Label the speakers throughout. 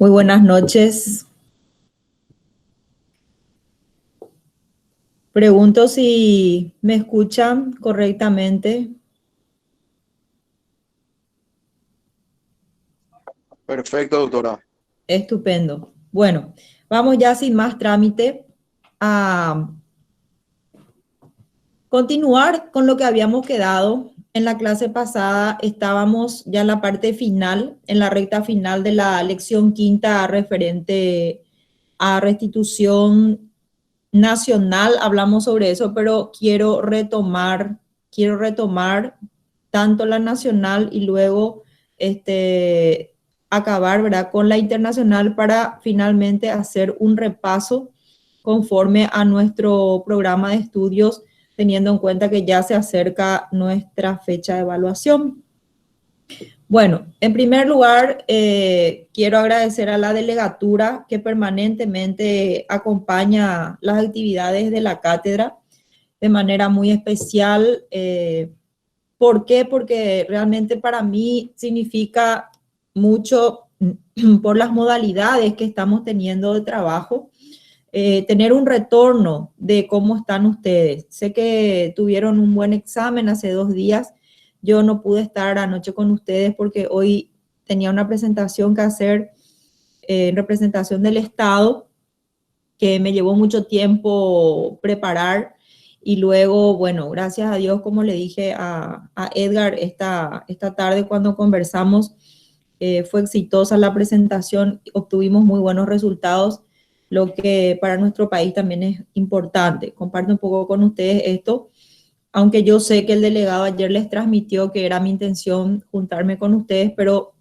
Speaker 1: Muy buenas noches. Pregunto si me escuchan correctamente.
Speaker 2: Perfecto, doctora.
Speaker 1: Estupendo. Bueno, vamos ya sin más trámite a continuar con lo que habíamos quedado. En la clase pasada estábamos ya en la parte final, en la recta final de la lección quinta referente a restitución nacional. Hablamos sobre eso, pero quiero retomar tanto la nacional y luego acabar, ¿verdad?, con la internacional para finalmente hacer un repaso conforme a nuestro programa de estudios, teniendo en cuenta que ya se acerca nuestra fecha de evaluación. Bueno, en primer lugar, quiero agradecer a la delegatura que permanentemente acompaña las actividades de la cátedra de manera muy especial. ¿Por qué? Porque realmente para mí significa mucho por las modalidades que estamos teniendo de trabajo. Tener un retorno de cómo están ustedes. Sé que tuvieron un buen examen hace 2 días. Yo no pude estar anoche con ustedes porque hoy tenía una presentación que hacer en representación del Estado, que me llevó mucho tiempo preparar. Y luego, bueno, gracias a Dios, como le dije a Edgar esta tarde cuando conversamos, fue exitosa la presentación, obtuvimos muy buenos resultados, lo que para nuestro país también es importante. Comparto un poco con ustedes esto, aunque yo sé que el delegado ayer les transmitió que era mi intención juntarme con ustedes, pero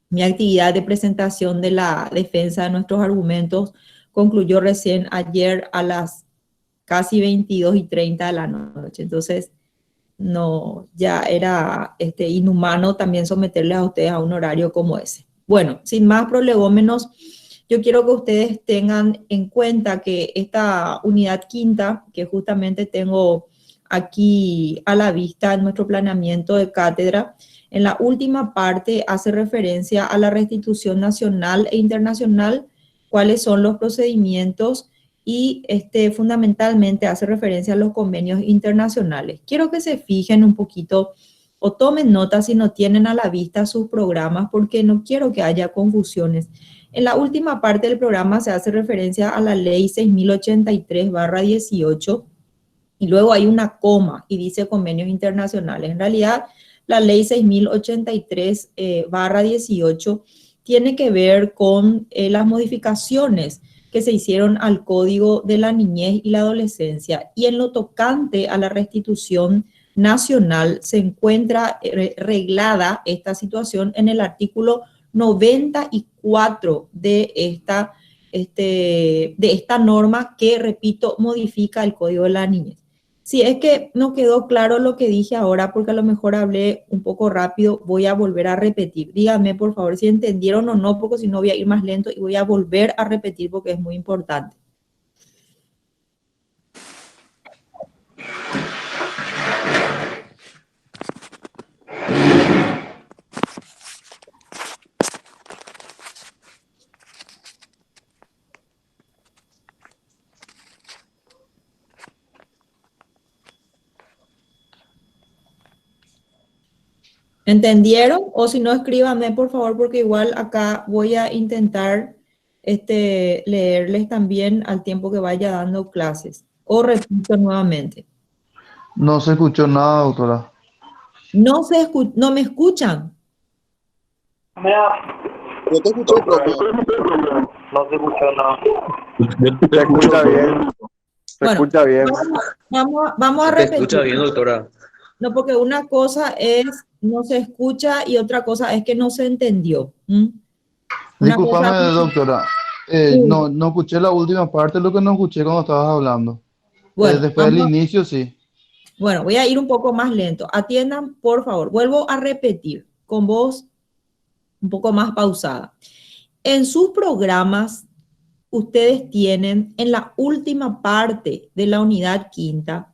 Speaker 1: mi actividad de presentación de la defensa de nuestros argumentos concluyó recién ayer a las casi 22:30 de la noche. Entonces, no, ya era inhumano también someterles a ustedes a un horario como ese. Bueno, sin más prolegómenos, yo quiero que ustedes tengan en cuenta que esta unidad quinta, que justamente tengo aquí a la vista en nuestro planeamiento de cátedra, en la última parte hace referencia a la restitución nacional e internacional, cuáles son los procedimientos y fundamentalmente hace referencia a los convenios internacionales. Quiero que se fijen un poquito o tomen nota si no tienen a la vista sus programas, porque no quiero que haya confusiones. En la última parte del programa se hace referencia a la ley 6083/18 y luego hay una coma y dice convenios internacionales. En realidad, la ley 6083/18 tiene que ver con las modificaciones que se hicieron al Código de la Niñez y la Adolescencia, y en lo tocante a la restitución nacional se encuentra reglada esta situación en el artículo 94 de esta norma que, repito, modifica el Código de la Niñez. Si es que no quedó claro lo que dije ahora, porque a lo mejor hablé un poco rápido, voy a volver a repetir. Díganme, por favor, si entendieron o no, porque si no voy a ir más lento y voy a volver a repetir porque es muy importante. ¿Entendieron? O si no, escríbanme, por favor, porque igual acá voy a intentar leerles también al tiempo que vaya dando clases. O repito nuevamente.
Speaker 3: No se escuchó nada, doctora.
Speaker 1: No me escuchan.
Speaker 4: Mira,
Speaker 2: Yo te escuché, profe.
Speaker 4: no se escuchó nada.
Speaker 5: Se escucha bien, se
Speaker 1: Bueno,
Speaker 5: escucha bien.
Speaker 1: vamos a
Speaker 6: Se te escucha
Speaker 1: repetir.
Speaker 6: bien, doctora.
Speaker 1: No, porque una cosa es no se escucha y otra cosa es que no se entendió. ¿Mm? Una
Speaker 3: Discúlpame,
Speaker 1: cosa,
Speaker 3: doctora. No, no escuché la última parte, lo que no escuché cuando estabas hablando.
Speaker 1: bueno,
Speaker 3: Después del inicio, sí.
Speaker 1: bueno, voy a ir un poco más lento. Atiendan, por favor. Vuelvo a repetir con voz un poco más pausada. En sus programas, ustedes tienen en la última parte de la unidad quinta,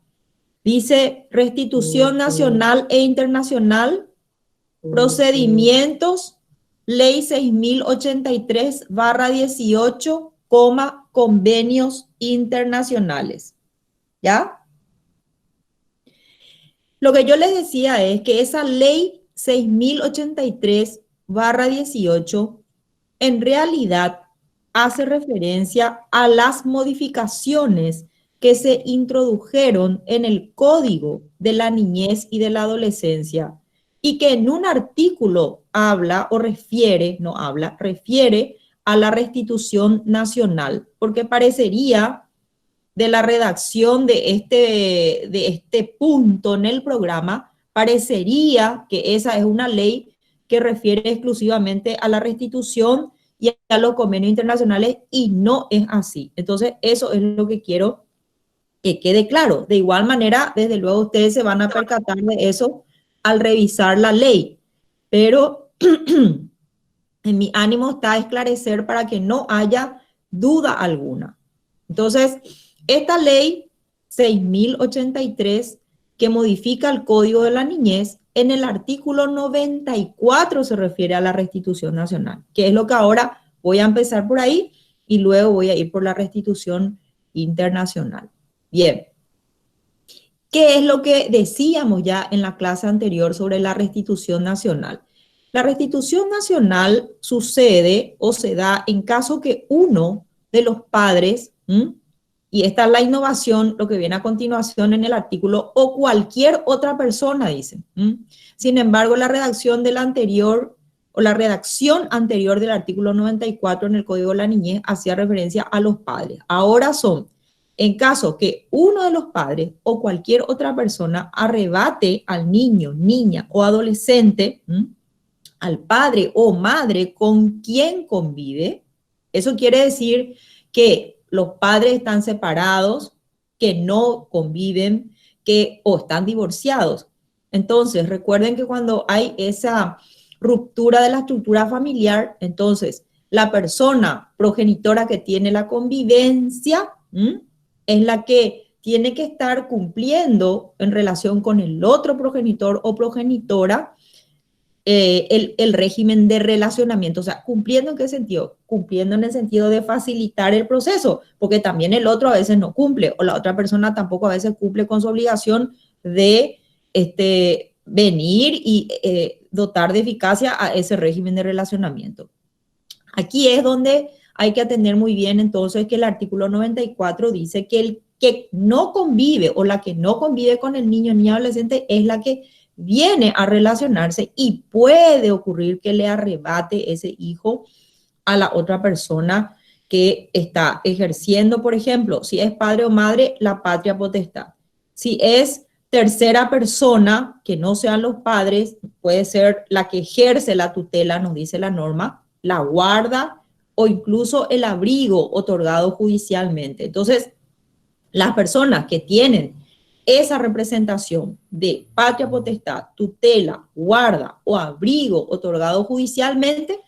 Speaker 1: dice restitución nacional e internacional, procedimientos, Ley 6083/18, convenios internacionales. ¿Ya? Lo que yo les decía es que esa ley 6083/18 en realidad hace referencia a las modificaciones que se introdujeron en el Código de la Niñez y de la Adolescencia y que en un artículo habla o refiere, no habla, refiere a la restitución nacional, porque parecería de la redacción de este punto en el programa, parecería que esa es una ley que refiere exclusivamente a la restitución y a los convenios internacionales, y no es así. Entonces, eso es lo que quiero que quede claro. De igual manera, desde luego, ustedes se van a percatar de eso al revisar la ley, pero en mi ánimo está esclarecer para que no haya duda alguna. Entonces, esta ley 6083, que modifica el Código de la Niñez, en el artículo 94 se refiere a la restitución nacional, que es lo que ahora voy a empezar por ahí y luego voy a ir por la restitución internacional. Bien. ¿Qué es lo que decíamos ya en la clase anterior sobre la restitución nacional? La restitución nacional sucede o se da en caso que uno de los padres, y esta es la innovación, lo que viene a continuación en el artículo, o cualquier otra persona, dice. Sin embargo, la redacción del anterior, o la redacción anterior del artículo 94 en el Código de la Niñez hacía referencia a los padres. Ahora son, en caso que uno de los padres o cualquier otra persona arrebate al niño, niña o adolescente, al padre o madre con quien convive. Eso quiere decir que los padres están separados, que no conviven, o están divorciados. Entonces, recuerden que cuando hay esa ruptura de la estructura familiar, entonces la persona progenitora que tiene la convivencia es la que tiene que estar cumpliendo en relación con el otro progenitor o progenitora el régimen de relacionamiento. O sea, ¿cumpliendo en qué sentido? Cumpliendo en el sentido de facilitar el proceso, porque también el otro a veces no cumple, o la otra persona tampoco a veces cumple con su obligación de venir y dotar de eficacia a ese régimen de relacionamiento. Aquí es donde hay que atender muy bien entonces que el artículo 94 dice que el que no convive o la que no convive con el niño, niña, adolescente es la que viene a relacionarse y puede ocurrir que le arrebate ese hijo a la otra persona que está ejerciendo, por ejemplo, si es padre o madre, la patria potestad. Si es tercera persona, que no sean los padres, puede ser la que ejerce la tutela, nos dice la norma, la guarda o incluso el abrigo otorgado judicialmente. Entonces, las personas que tienen esa representación de patria potestad, tutela, guarda o abrigo otorgado judicialmente,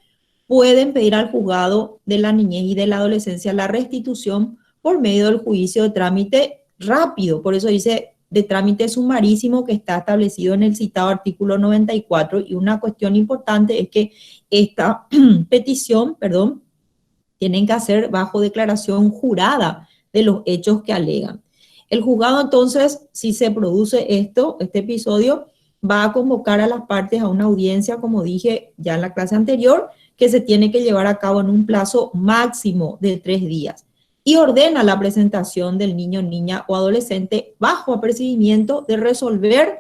Speaker 1: pueden pedir al juzgado de la niñez y de la adolescencia la restitución por medio del juicio de trámite rápido. Por eso dice de trámite sumarísimo, que está establecido en el citado artículo 94. Y una cuestión importante es que esta petición, tienen que hacer bajo declaración jurada de los hechos que alegan. El juzgado entonces, si se produce este episodio, va a convocar a las partes a una audiencia, como dije ya en la clase anterior, que se tiene que llevar a cabo en un plazo máximo de 3 días y ordena la presentación del niño, niña o adolescente bajo apercibimiento de resolver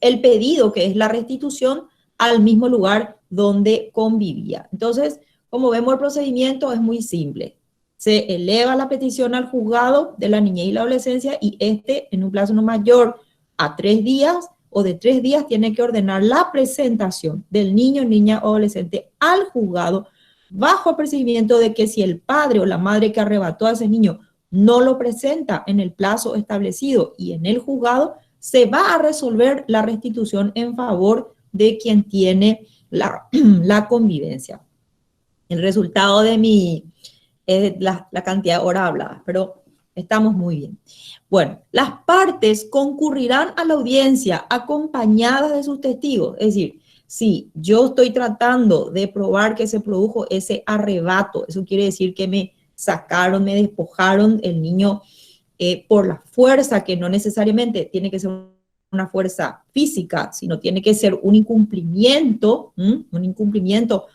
Speaker 1: el pedido, que es la restitución, al mismo lugar donde convivía. Entonces, como vemos, el procedimiento es muy simple. Se eleva la petición al juzgado de la niñez y la adolescencia y en un plazo no mayor a 3 días o de 3 días, tiene que ordenar la presentación del niño, niña o adolescente al juzgado bajo apercibimiento de que si el padre o la madre que arrebató a ese niño no lo presenta en el plazo establecido y en el juzgado, se va a resolver la restitución en favor de quien tiene la convivencia. El resultado de la cantidad de horas habladas, pero estamos muy bien. Bueno, las partes concurrirán a la audiencia acompañadas de sus testigos, es decir, si yo estoy tratando de probar que se produjo ese arrebato, eso quiere decir que me sacaron, me despojaron el niño por la fuerza, que no necesariamente tiene que ser una fuerza física, sino tiene que ser un incumplimiento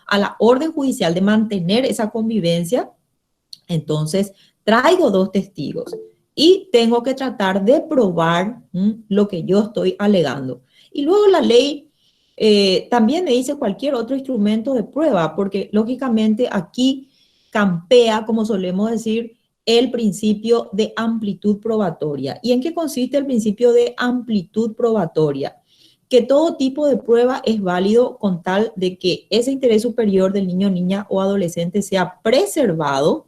Speaker 1: a la orden judicial de mantener esa convivencia. Entonces, traigo 2 testigos y tengo que tratar de probar lo que yo estoy alegando. Y luego la ley también me dice cualquier otro instrumento de prueba, porque lógicamente aquí campea, como solemos decir, el principio de amplitud probatoria. ¿Y en qué consiste el principio de amplitud probatoria? Que todo tipo de prueba es válido con tal de que ese interés superior del niño, niña o adolescente sea preservado,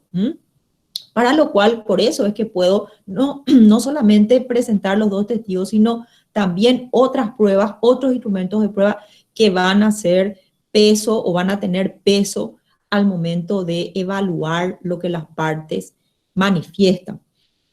Speaker 1: para lo cual, por eso es que puedo no solamente presentar los 2 testigos, sino también otras pruebas, otros instrumentos de prueba que van a hacer peso o van a tener peso al momento de evaluar lo que las partes manifiestan.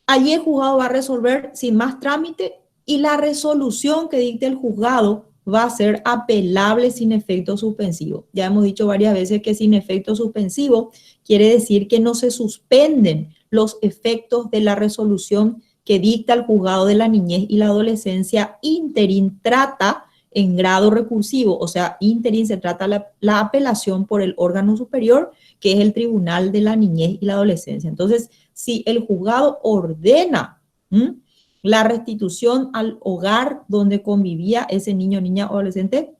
Speaker 1: Allí el juzgado va a resolver sin más trámite y la resolución que dicte el juzgado va a ser apelable sin efecto suspensivo. Ya hemos dicho varias veces que sin efecto suspensivo quiere decir que no se suspenden los efectos de la resolución que dicta el juzgado de la niñez y la adolescencia interim trata en grado recursivo, o sea, interim se trata la apelación por el órgano superior, que es el Tribunal de la Niñez y la Adolescencia. Entonces, si el juzgado ordena la restitución al hogar donde convivía ese niño, niña o adolescente,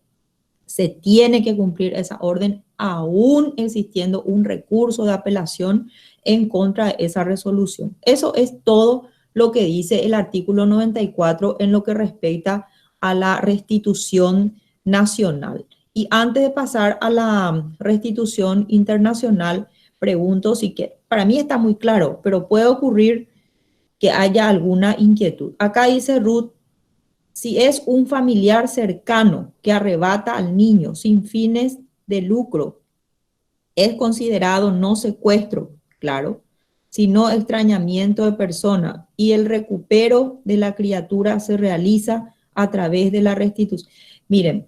Speaker 1: se tiene que cumplir esa orden, aún existiendo un recurso de apelación en contra de esa resolución. Eso es todo lo que dice el artículo 94 en lo que respecta a la restitución nacional. Y antes de pasar a la restitución internacional, pregunto si que para mí está muy claro, pero puede ocurrir que haya alguna inquietud. Acá dice Ruth, si es un familiar cercano que arrebata al niño sin fines de lucro, es considerado no secuestro, claro, sino extrañamiento de persona, y el recupero de la criatura se realiza a través de la restitución. Miren,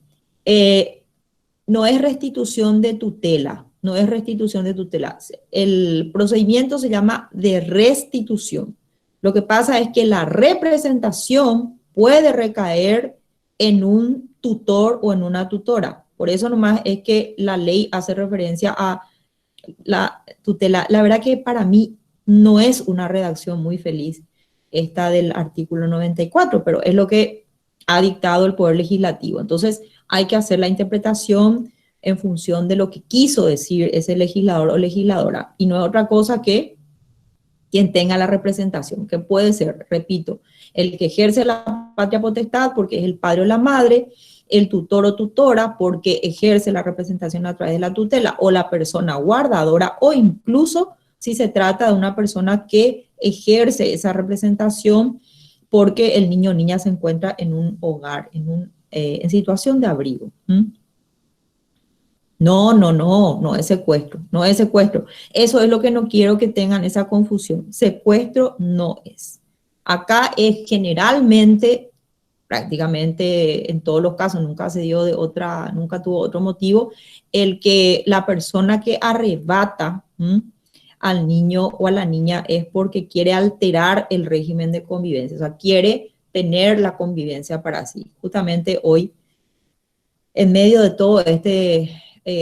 Speaker 1: no es restitución de tutela, no es restitución de tutela. El procedimiento se llama de restitución. Lo que pasa es que la representación puede recaer en un tutor o en una tutora. Por eso nomás es que la ley hace referencia a la tutela. La verdad que para mí no es una redacción muy feliz esta del artículo 94, pero es lo que ha dictado el Poder Legislativo. Entonces hay que hacer la interpretación en función de lo que quiso decir ese legislador o legisladora, y no es otra cosa que quien tenga la representación, que puede ser, repito, el que ejerce la patria potestad porque es el padre o la madre, el tutor o tutora porque ejerce la representación a través de la tutela, o la persona guardadora, o incluso si se trata de una persona que ejerce esa representación porque el niño o niña se encuentra en un hogar, en situación de abrigo. No es secuestro, no es secuestro. Eso es lo que no quiero que tengan esa confusión. Secuestro no es. Acá es generalmente, prácticamente en todos los casos, nunca se dio nunca tuvo otro motivo, el que la persona que arrebata al niño o a la niña es porque quiere alterar el régimen de convivencia, o sea, quiere tener la convivencia para sí. Justamente hoy, en medio de todo este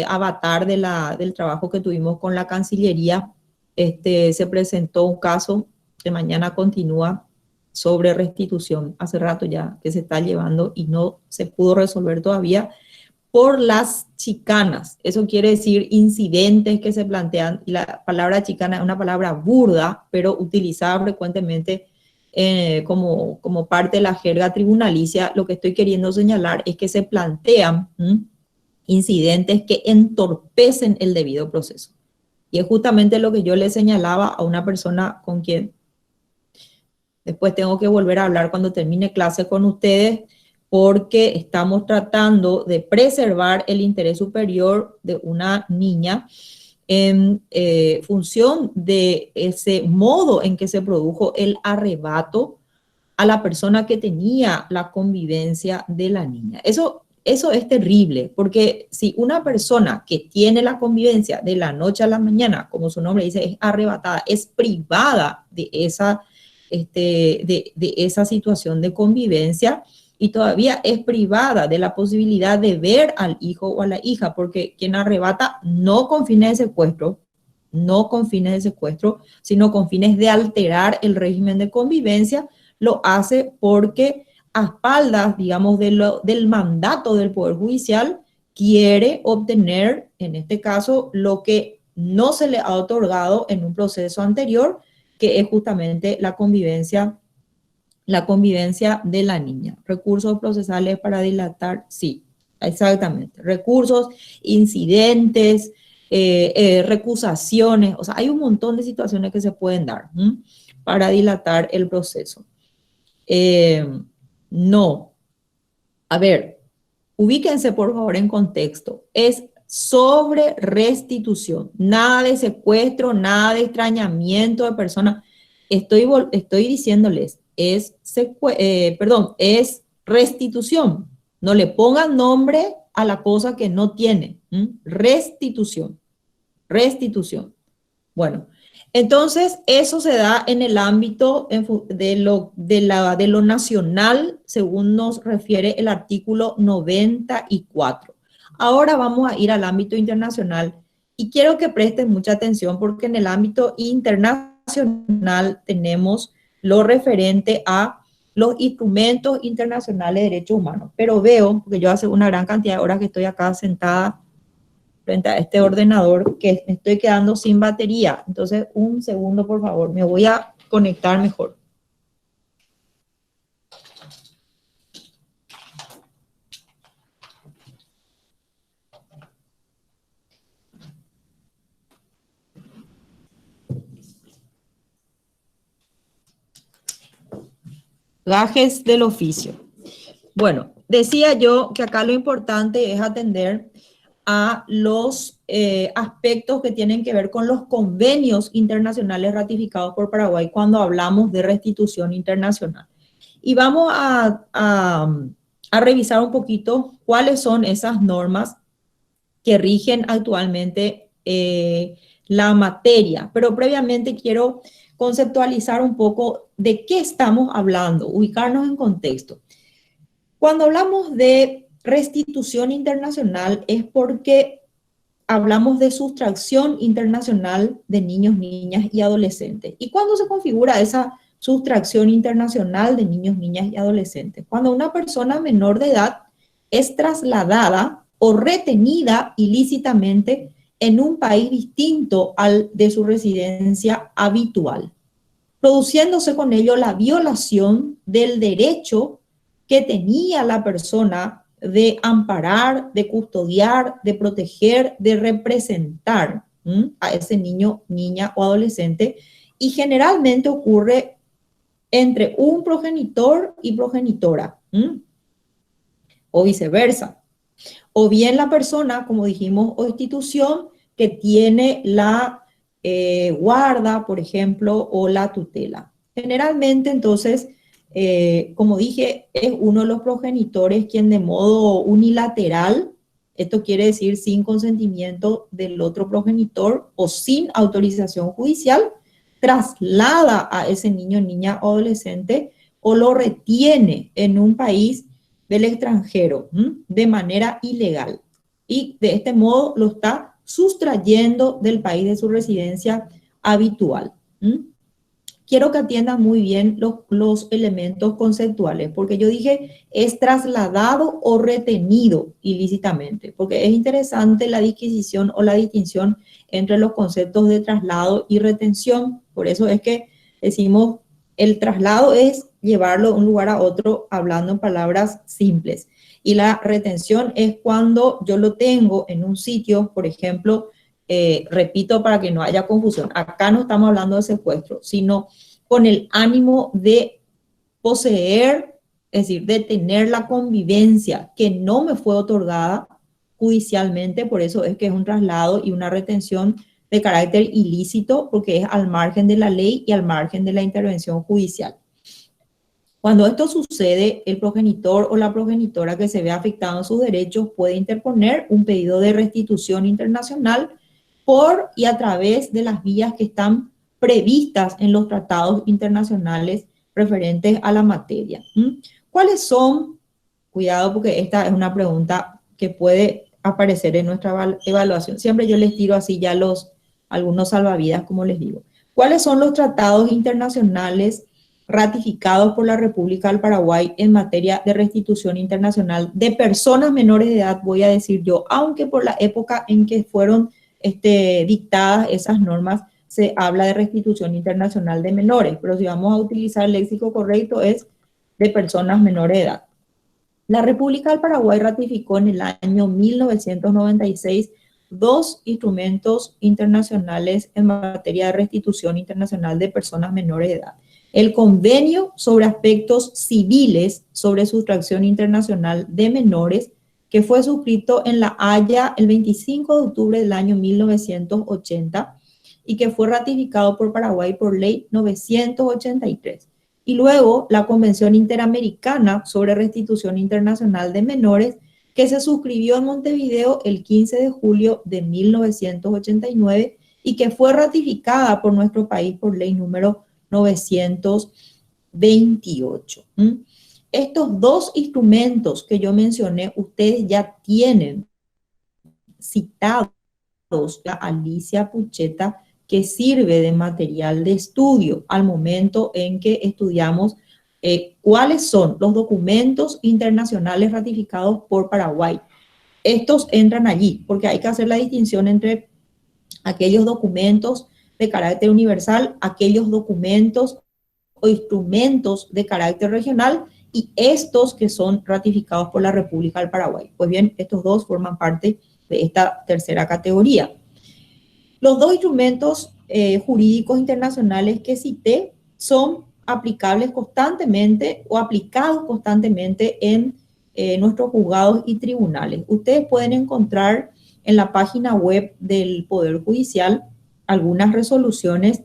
Speaker 1: avatar del trabajo que tuvimos con la Cancillería, se presentó un caso que mañana continúa sobre restitución, hace rato ya que se está llevando y no se pudo resolver todavía por las chicanas. Eso quiere decir incidentes que se plantean, y la palabra chicana es una palabra burda, pero utilizada frecuentemente como parte de la jerga tribunalicia. Lo que estoy queriendo señalar es que se plantean incidentes que entorpecen el debido proceso. Y es justamente lo que yo le señalaba a una persona con quien después tengo que volver a hablar cuando termine clase con ustedes, porque estamos tratando de preservar el interés superior de una niña en función de ese modo en que se produjo el arrebato a la persona que tenía la convivencia de la niña. Eso Eso es terrible, porque si una persona que tiene la convivencia de la noche a la mañana, como su nombre dice, es arrebatada, es privada de esa situación de convivencia y todavía es privada de la posibilidad de ver al hijo o a la hija, porque quien arrebata no con fines de secuestro, no con fines de secuestro, sino con fines de alterar el régimen de convivencia, lo hace porque a espaldas, digamos, del mandato del Poder Judicial, quiere obtener, en este caso, lo que no se le ha otorgado en un proceso anterior, que es justamente la convivencia de la niña. Recursos procesales para dilatar, sí, exactamente. Recursos, incidentes, recusaciones, o sea, hay un montón de situaciones que se pueden dar para dilatar el proceso. No. A ver, ubíquense por favor en contexto. Es sobre restitución, nada de secuestro, nada de extrañamiento de personas. Estoy diciéndoles, es restitución. No le pongan nombre a la cosa que no tiene. Restitución. Restitución. Bueno, entonces eso se da en el ámbito de lo nacional, según nos refiere el artículo 94. Ahora vamos a ir al ámbito internacional y quiero que presten mucha atención porque en el ámbito internacional tenemos lo referente a los instrumentos internacionales de derechos humanos. Pero veo, porque yo hace una gran cantidad de horas que estoy acá sentada frente a este ordenador, que me estoy quedando sin batería. Entonces, un segundo, por favor, me voy a conectar mejor. Gajes del oficio. Bueno, decía yo que acá lo importante es atender a los aspectos que tienen que ver con los convenios internacionales ratificados por Paraguay cuando hablamos de restitución internacional. Y vamos a revisar un poquito cuáles son esas normas que rigen actualmente la materia. Pero previamente quiero conceptualizar un poco de qué estamos hablando, ubicarnos en contexto. Cuando hablamos de restitución internacional es porque hablamos de sustracción internacional de niños, niñas y adolescentes. ¿Y cuándo se configura esa sustracción internacional de niños, niñas y adolescentes? Cuando una persona menor de edad es trasladada o retenida ilícitamente en un país distinto al de su residencia habitual, produciéndose con ello la violación del derecho que tenía la persona de amparar, de custodiar, de proteger, de representar a ese niño, niña o adolescente, y generalmente ocurre entre un progenitor y progenitora, o viceversa. O bien la persona, como dijimos, o institución que tiene la guarda, por ejemplo, o la tutela. Generalmente, entonces, como dije, es uno de los progenitores quien de modo unilateral, esto quiere decir sin consentimiento del otro progenitor o sin autorización judicial, traslada a ese niño, niña o adolescente o lo retiene en un país del extranjero de manera ilegal. Y de este modo lo está sustrayendo del país de su residencia habitual. Quiero que atiendan muy bien los elementos conceptuales, porque yo dije es trasladado o retenido ilícitamente, porque es interesante la disquisición o la distinción entre los conceptos de traslado y retención. Por eso es que decimos el traslado es llevarlo de un lugar a otro hablando en palabras simples. Y la retención es cuando yo lo tengo en un sitio, por ejemplo, repito para que no haya confusión, acá no estamos hablando de secuestro, sino con el ánimo de poseer, es decir, de tener la convivencia que no me fue otorgada judicialmente, por eso es que es un traslado y una retención de carácter ilícito, porque es al margen de la ley y al margen de la intervención judicial. Cuando esto sucede, el progenitor o la progenitora que se ve afectado en sus derechos puede interponer un pedido de restitución internacional por y a través de las vías que están previstas en los tratados internacionales referentes a la materia. ¿Cuáles son? Cuidado, porque esta es una pregunta que puede aparecer en nuestra evaluación. Siempre yo les tiro así ya algunos salvavidas, como les digo. ¿Cuáles son los tratados internacionales ratificados por la República del Paraguay en materia de restitución internacional de personas menores de edad? Voy a decir yo, aunque por la época en que fueron dictadas esas normas, se habla de restitución internacional de menores, pero si vamos a utilizar el léxico correcto es de personas menores de edad. La República del Paraguay ratificó en el año 1996 dos instrumentos internacionales en materia de restitución internacional de personas menores de edad. El Convenio sobre Aspectos Civiles sobre Sustracción Internacional de Menores, que fue suscrito en La Haya el 25 de octubre del año 1980 y que fue ratificado por Paraguay por ley 983. Y luego la Convención Interamericana sobre Restitución Internacional de Menores, que se suscribió en Montevideo el 15 de julio de 1989 y que fue ratificada por nuestro país por ley número 928. Estos dos instrumentos que yo mencioné, ustedes ya tienen citados a Alicia Pucheta, que sirve de material de estudio al momento en que estudiamos cuáles son los documentos internacionales ratificados por Paraguay. Estos entran allí, porque hay que hacer la distinción entre aquellos documentos de carácter universal, aquellos documentos o instrumentos de carácter regional y estos que son ratificados por la República del Paraguay. Pues bien, estos dos forman parte de esta tercera categoría. Los dos instrumentos jurídicos internacionales que cité son aplicables constantemente o aplicados constantemente en nuestros juzgados y tribunales. Ustedes pueden encontrar en la página web del Poder Judicial algunas resoluciones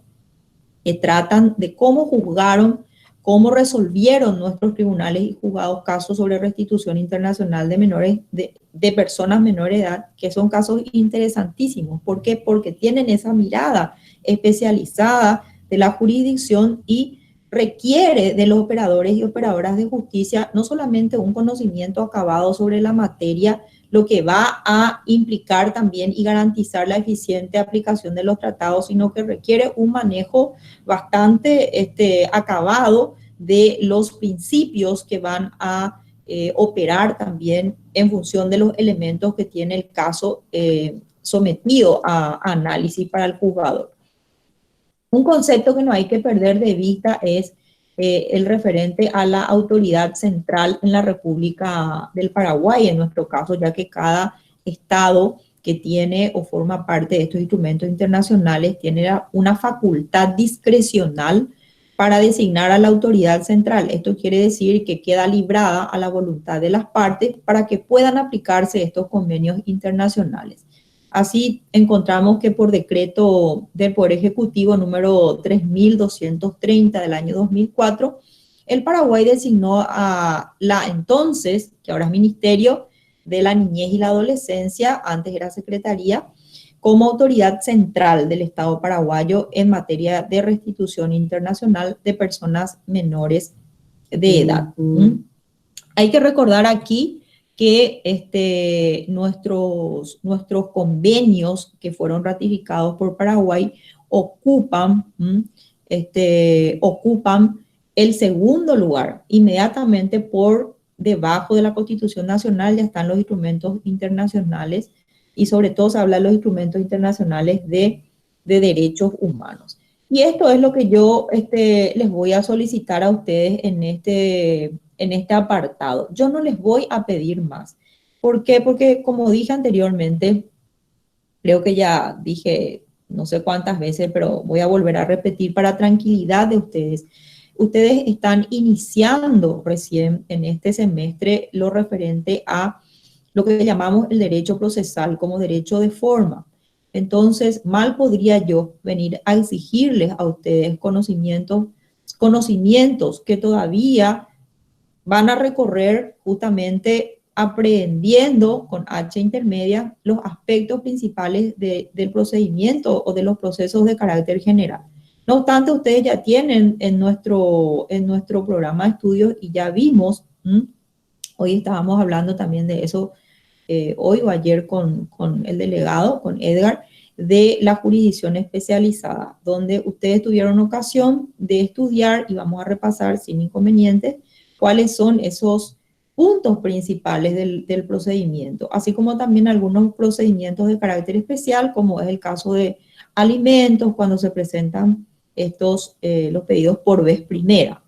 Speaker 1: que tratan de cómo juzgaron, cómo resolvieron nuestros tribunales y juzgados casos sobre restitución internacional de menores, de personas menores de edad, que son casos interesantísimos. ¿Por qué? Porque tienen esa mirada especializada de la jurisdicción y requiere de los operadores y operadoras de justicia no solamente un conocimiento acabado sobre la materia, lo que va a implicar también y garantizar la eficiente aplicación de los tratados, sino que requiere un manejo bastante acabado de los principios que van a operar también en función de los elementos que tiene el caso sometido a análisis para el juzgador. Un concepto que no hay que perder de vista es el referente a la autoridad central en la República del Paraguay, en nuestro caso, ya que cada estado que tiene o forma parte de estos instrumentos internacionales tiene una facultad discrecional para designar a la autoridad central. Esto quiere decir que queda librada a la voluntad de las partes para que puedan aplicarse estos convenios internacionales. Así encontramos que por decreto del Poder Ejecutivo número 3230 del año 2004, el Paraguay designó a la entonces, que ahora es Ministerio de la Niñez y la Adolescencia, antes era Secretaría, como autoridad central del Estado paraguayo en materia de restitución internacional de personas menores de edad. Hay que recordar aquí que nuestros convenios que fueron ratificados por Paraguay ocupan el segundo lugar. Inmediatamente por debajo de la Constitución Nacional ya están los instrumentos internacionales y sobre todo se habla de los instrumentos internacionales de derechos humanos. Y esto es lo que yo les voy a solicitar a ustedes en este apartado. Yo no les voy a pedir más. ¿Por qué? Porque como dije anteriormente, creo que ya dije no sé cuántas veces, pero voy a volver a repetir para tranquilidad de ustedes. Ustedes están iniciando recién en este semestre lo referente a lo que llamamos el derecho procesal como derecho de forma. Entonces, mal podría yo venir a exigirles a ustedes conocimientos conocimientos que todavía van a recorrer justamente aprendiendo con H intermedia los aspectos principales del procedimiento o de los procesos de carácter general. No obstante, ustedes ya tienen en nuestro programa de estudios y ya vimos, hoy estábamos hablando también de eso, hoy o ayer con el delegado, con Edgar, de la jurisdicción especializada, donde ustedes tuvieron ocasión de estudiar y vamos a repasar sin inconvenientes cuáles son esos puntos principales del procedimiento, así como también algunos procedimientos de carácter especial, como es el caso de alimentos, cuando se presentan los pedidos por vez primera.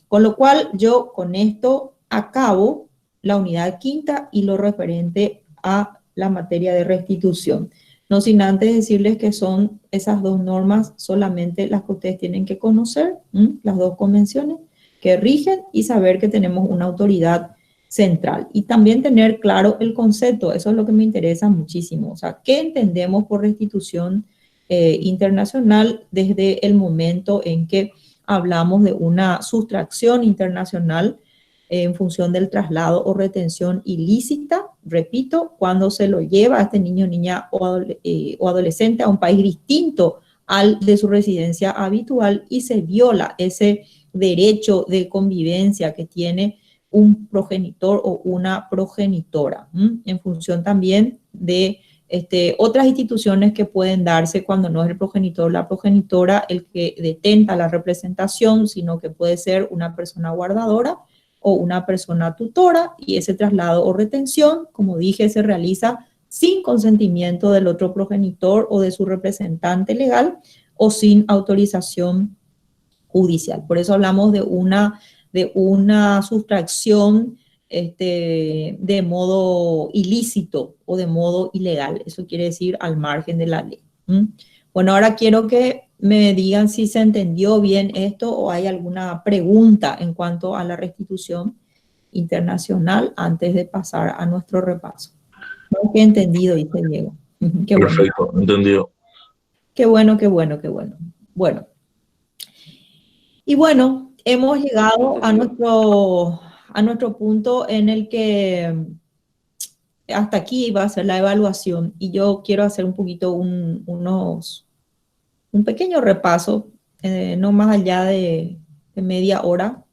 Speaker 1: Con lo cual, yo con esto acabo la unidad quinta y lo referente a la materia de restitución. No sin antes decirles que son esas dos normas solamente las que ustedes tienen que conocer, las dos convenciones que rigen y saber que tenemos una autoridad central. Y también tener claro el concepto, eso es lo que me interesa muchísimo. O sea, ¿qué entendemos por restitución internacional desde el momento en que hablamos de una sustracción internacional en función del traslado o retención ilícita, repito, cuando se lo lleva a este niño, niña o adolescente a un país distinto al de su residencia habitual y se viola ese derecho de convivencia que tiene un progenitor o una progenitora, en función también de otras instituciones que pueden darse cuando no es el progenitor o la progenitora el que detenta la representación, sino que puede ser una persona guardadora o una persona tutora, y ese traslado o retención, como dije, se realiza sin consentimiento del otro progenitor o de su representante legal o sin autorización judicial. Por eso hablamos de una sustracción de modo ilícito o de modo ilegal. Eso quiere decir al margen de la ley. Bueno, ahora quiero que me digan si se entendió bien esto o hay alguna pregunta en cuanto a la restitución internacional antes de pasar a nuestro repaso. Creo que he entendido, dice Diego. Qué bueno.
Speaker 5: Perfecto, entendido.
Speaker 1: Qué bueno, qué bueno, qué bueno. Bueno. Y bueno, hemos llegado a nuestro punto en el que hasta aquí va a ser la evaluación y yo quiero hacer un poquito un pequeño repaso, no más allá de media hora,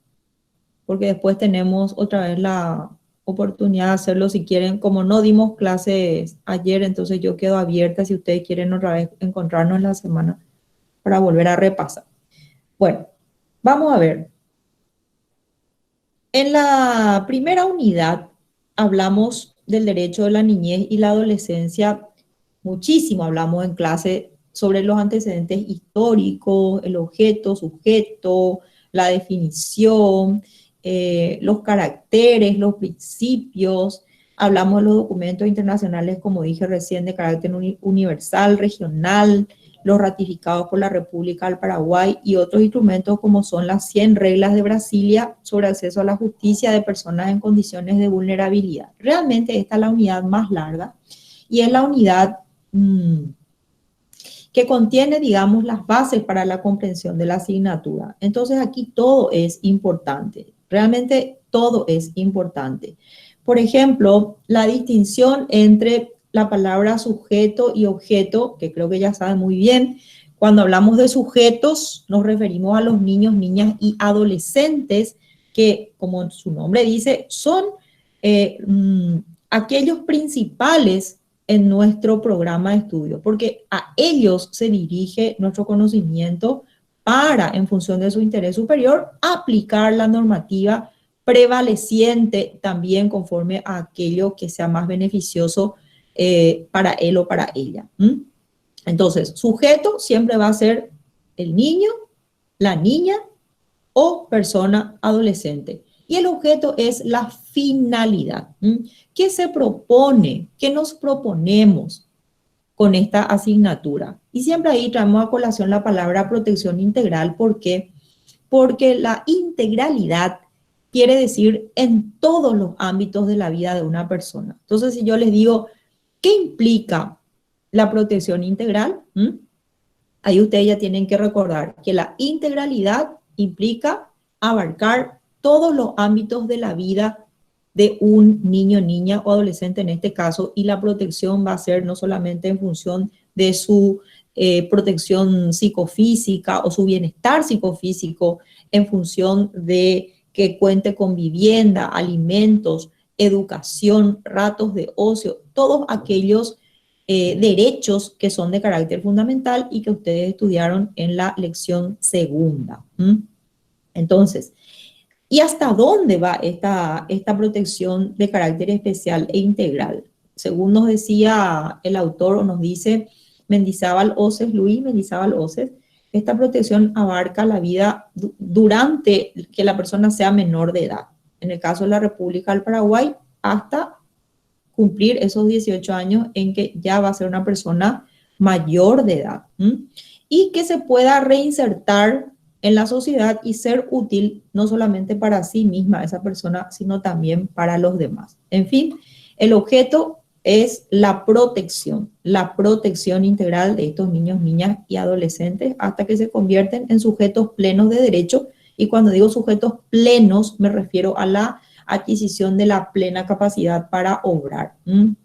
Speaker 1: porque después tenemos otra vez la oportunidad de hacerlo si quieren. Como no dimos clases ayer, entonces yo quedo abierta si ustedes quieren otra vez encontrarnos en la semana para volver a repasar. Bueno, vamos a ver. En la primera unidad hablamos del derecho de la niñez y la adolescencia. Muchísimo hablamos en clase sobre los antecedentes históricos, el objeto, sujeto, la definición, los caracteres, los principios. Hablamos de los documentos internacionales, como dije recién, de carácter universal, regional, los ratificados por la República del Paraguay y otros instrumentos como son las 100 reglas de Brasilia sobre acceso a la justicia de personas en condiciones de vulnerabilidad. Realmente esta es la unidad más larga y es la unidad que contiene, digamos, las bases para la comprensión de la asignatura. Entonces aquí todo es importante, realmente todo es importante. Por ejemplo, la distinción entre la palabra sujeto y objeto, que creo que ya saben muy bien. Cuando hablamos de sujetos, nos referimos a los niños, niñas y adolescentes que, como su nombre dice, son aquellos principales en nuestro programa de estudio, porque a ellos se dirige nuestro conocimiento para, en función de su interés superior, aplicar la normativa prevaleciente también conforme a aquello que sea más beneficioso para él o para ella. Entonces, sujeto siempre va a ser el niño, la niña o persona adolescente. Y el objeto es la finalidad. ¿Qué se propone? ¿Qué nos proponemos con esta asignatura? Y siempre ahí traemos a colación la palabra protección integral. ¿Por qué? Porque la integralidad quiere decir en todos los ámbitos de la vida de una persona. Entonces, si yo les digo, ¿qué implica la protección integral? Ahí ustedes ya tienen que recordar que la integralidad implica abarcar todos los ámbitos de la vida de un niño, niña o adolescente en este caso, y la protección va a ser no solamente en función de su protección psicofísica o su bienestar psicofísico, en función de que cuente con vivienda, alimentos, educación, ratos de ocio, todos aquellos derechos que son de carácter fundamental y que ustedes estudiaron en la lección segunda. Entonces, ¿y hasta dónde va esta protección de carácter especial e integral? Según nos decía el autor, o nos dice Mendizábal Oces, Luis Mendizábal Oces, esta protección abarca la vida durante que la persona sea menor de edad. En el caso de la República del Paraguay, hasta cumplir esos 18 años en que ya va a ser una persona mayor de edad. Y que se pueda reinsertar en la sociedad y ser útil no solamente para sí misma esa persona, sino también para los demás. En fin, el objeto es la protección integral de estos niños, niñas y adolescentes hasta que se convierten en sujetos plenos de derecho. Y cuando digo sujetos plenos, me refiero a la adquisición de la plena capacidad para obrar,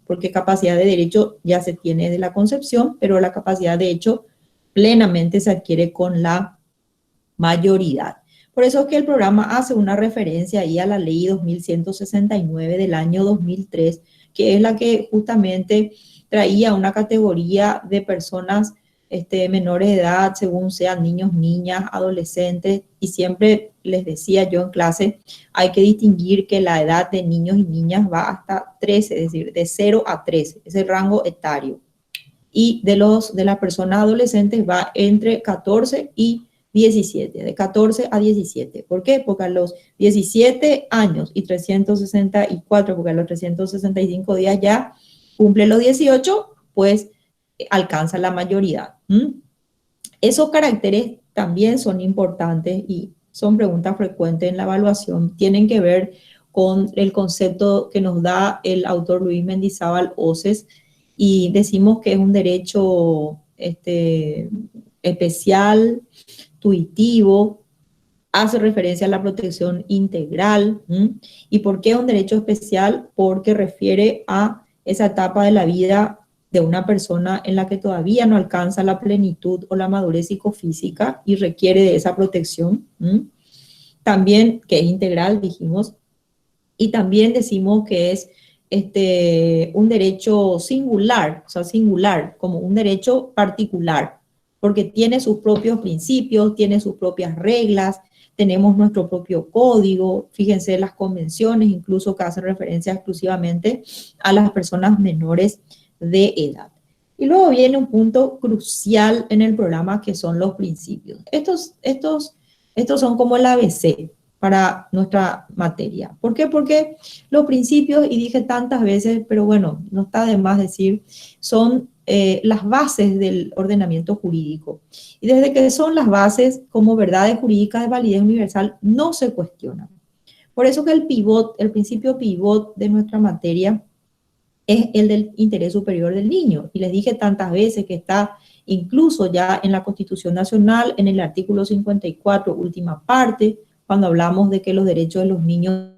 Speaker 1: porque capacidad de derecho ya se tiene de la concepción, pero la capacidad de hecho plenamente se adquiere con la mayoría. Por eso es que el programa hace una referencia ahí a la ley 2169 del año 2003, que es la que justamente traía una categoría de personas menores de edad, según sean niños, niñas, adolescentes, y siempre les decía yo en clase, hay que distinguir que la edad de niños y niñas va hasta 13, es decir, de 0 a 13, es el rango etario. Y de las personas adolescentes va entre 14 y 17, de 14 a 17. ¿Por qué? Porque a los 17 años y 364, porque a los 365 días ya cumple los 18, pues alcanza la mayoría. Esos caracteres también son importantes y son preguntas frecuentes en la evaluación. Tienen que ver con el concepto que nos da el autor Luis Mendizábal Oces, y decimos que es un derecho especial, intuitivo, hace referencia a la protección integral. ¿Y por qué es un derecho especial? Porque refiere a esa etapa de la vida de una persona en la que todavía no alcanza la plenitud o la madurez psicofísica y requiere de esa protección. También que es integral, dijimos, y también decimos que es un derecho singular, o sea, singular, como un derecho particular, porque tiene sus propios principios, tiene sus propias reglas, tenemos nuestro propio código, fíjense las convenciones, incluso que hacen referencia exclusivamente a las personas menores de edad. Y luego viene un punto crucial en el programa que son los principios. Estos son como el ABC para nuestra materia. ¿Por qué? Porque los principios, y dije tantas veces, pero bueno, no está de más decir, son las bases del ordenamiento jurídico. Y desde que son las bases como verdades jurídicas de validez universal, no se cuestionan. Por eso que el principio pivot de nuestra materia es el del interés superior del niño. Y les dije tantas veces que está incluso ya en la Constitución Nacional, en el artículo 54, última parte, cuando hablamos de que los derechos de los niños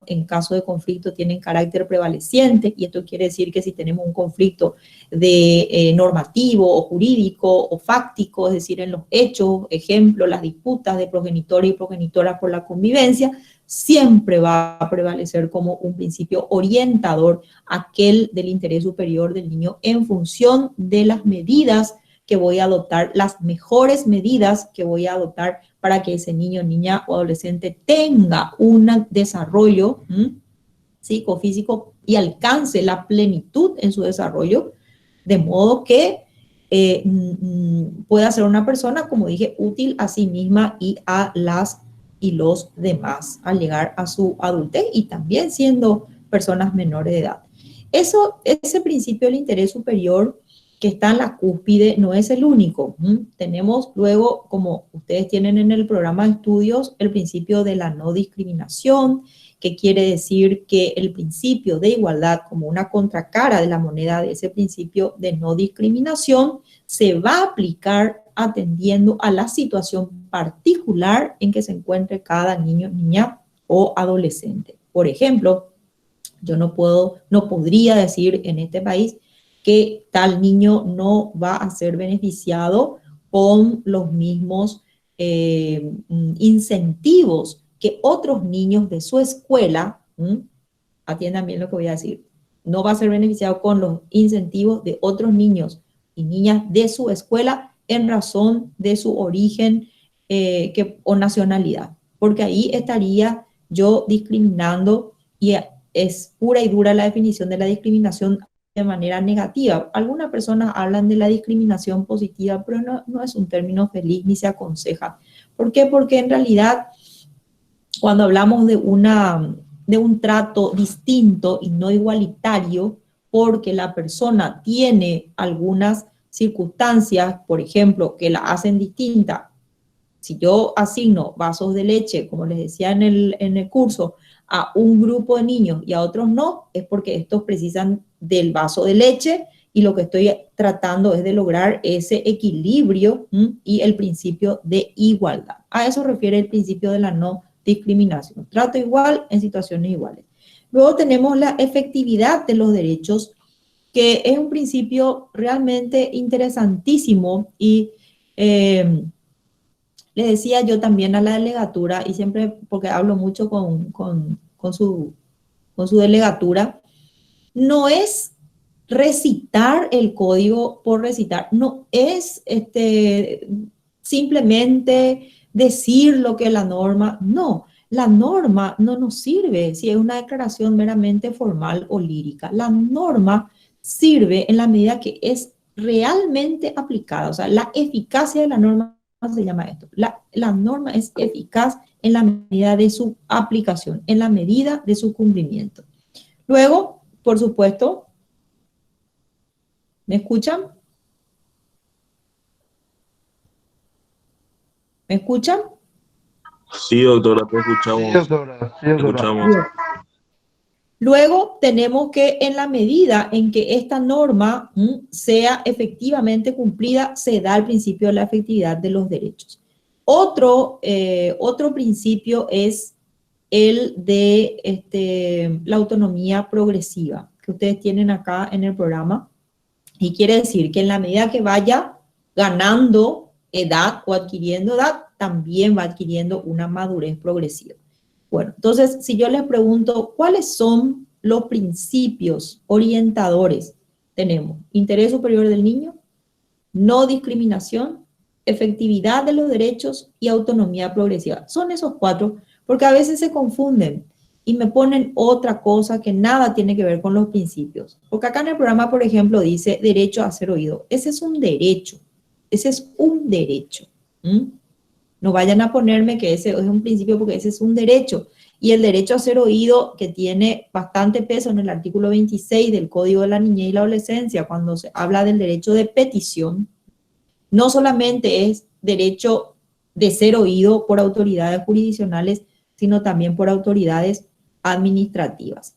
Speaker 1: en caso de conflicto tienen carácter prevaleciente, y esto quiere decir que si tenemos un conflicto de normativo o jurídico o fáctico, es decir, en los hechos, ejemplo, las disputas de progenitores y progenitoras por la convivencia, siempre va a prevalecer como un principio orientador aquel del interés superior del niño en función de las medidas que voy a adoptar, las mejores medidas que voy a adoptar para que ese niño, niña o adolescente tenga un desarrollo psicofísico y alcance la plenitud en su desarrollo, de modo que pueda ser una persona, como dije, útil a sí misma y a las y los demás al llegar a su adultez y también siendo personas menores de edad. Ese principio del interés superior que está en la cúspide no es el único. Tenemos luego, como ustedes tienen en el programa de estudios, el principio de la no discriminación, que quiere decir que el principio de igualdad como una contracara de la moneda de ese principio de no discriminación se va a aplicar atendiendo a la situación particular en que se encuentre cada niño, niña o adolescente. Por ejemplo, yo no podría decir en este país que tal niño no va a ser beneficiado con los mismos incentivos que otros niños de su escuela, atiendan bien lo que voy a decir, no va a ser beneficiado con los incentivos de otros niños y niñas de su escuela en razón de su origen o nacionalidad, porque ahí estaría yo discriminando, y es pura y dura la definición de la discriminación de manera negativa. Algunas personas hablan de la discriminación positiva, pero no es un término feliz ni se aconseja. ¿Por qué? Porque en realidad cuando hablamos de un trato distinto y no igualitario, porque la persona tiene algunas circunstancias, por ejemplo, que la hacen distinta. Si yo asigno vasos de leche, como les decía en el curso, a un grupo de niños y a otros no, es porque estos precisan del vaso de leche y lo que estoy tratando es de lograr ese equilibrio y el principio de igualdad. A eso refiere el principio de la no discriminación. Trato igual en situaciones iguales. Luego tenemos la efectividad de los derechos, que es un principio realmente interesantísimo y le decía yo también a la delegatura, y siempre porque hablo mucho con su delegatura, no es recitar el código por recitar, no es simplemente decir lo que es la norma, no. La norma no nos sirve si es una declaración meramente formal o lírica. La norma sirve en la medida que es realmente aplicada, o sea, la eficacia de la norma se llama esto. La norma es eficaz en la medida de su aplicación, en la medida de su cumplimiento. Luego, por supuesto, ¿me escuchan? ¿Me escuchan?
Speaker 5: Sí, doctora, te escuchamos.
Speaker 3: Sí, doctora. Sí,
Speaker 5: Te
Speaker 3: doctora.
Speaker 5: escuchamos.
Speaker 1: Luego tenemos que en la medida en que esta norma sea efectivamente cumplida, se da el principio de la efectividad de los derechos. Otro principio es el de la autonomía progresiva que ustedes tienen acá en el programa, y quiere decir que en la medida que vaya ganando edad o adquiriendo edad, también va adquiriendo una madurez progresiva. Bueno, entonces, si yo les pregunto, ¿cuáles son los principios orientadores? Tenemos interés superior del niño, no discriminación, efectividad de los derechos y autonomía progresiva. Son esos cuatro, porque a veces se confunden y me ponen otra cosa que nada tiene que ver con los principios. Porque acá en el programa, por ejemplo, dice derecho a ser oído. Ese es un derecho. Ese es un derecho. No vayan a ponerme que ese es un principio, porque ese es un derecho. Y el derecho a ser oído, que tiene bastante peso en el artículo 26 del Código de la Niñez y la Adolescencia, cuando se habla del derecho de petición, no solamente es derecho de ser oído por autoridades jurisdiccionales, sino también por autoridades administrativas.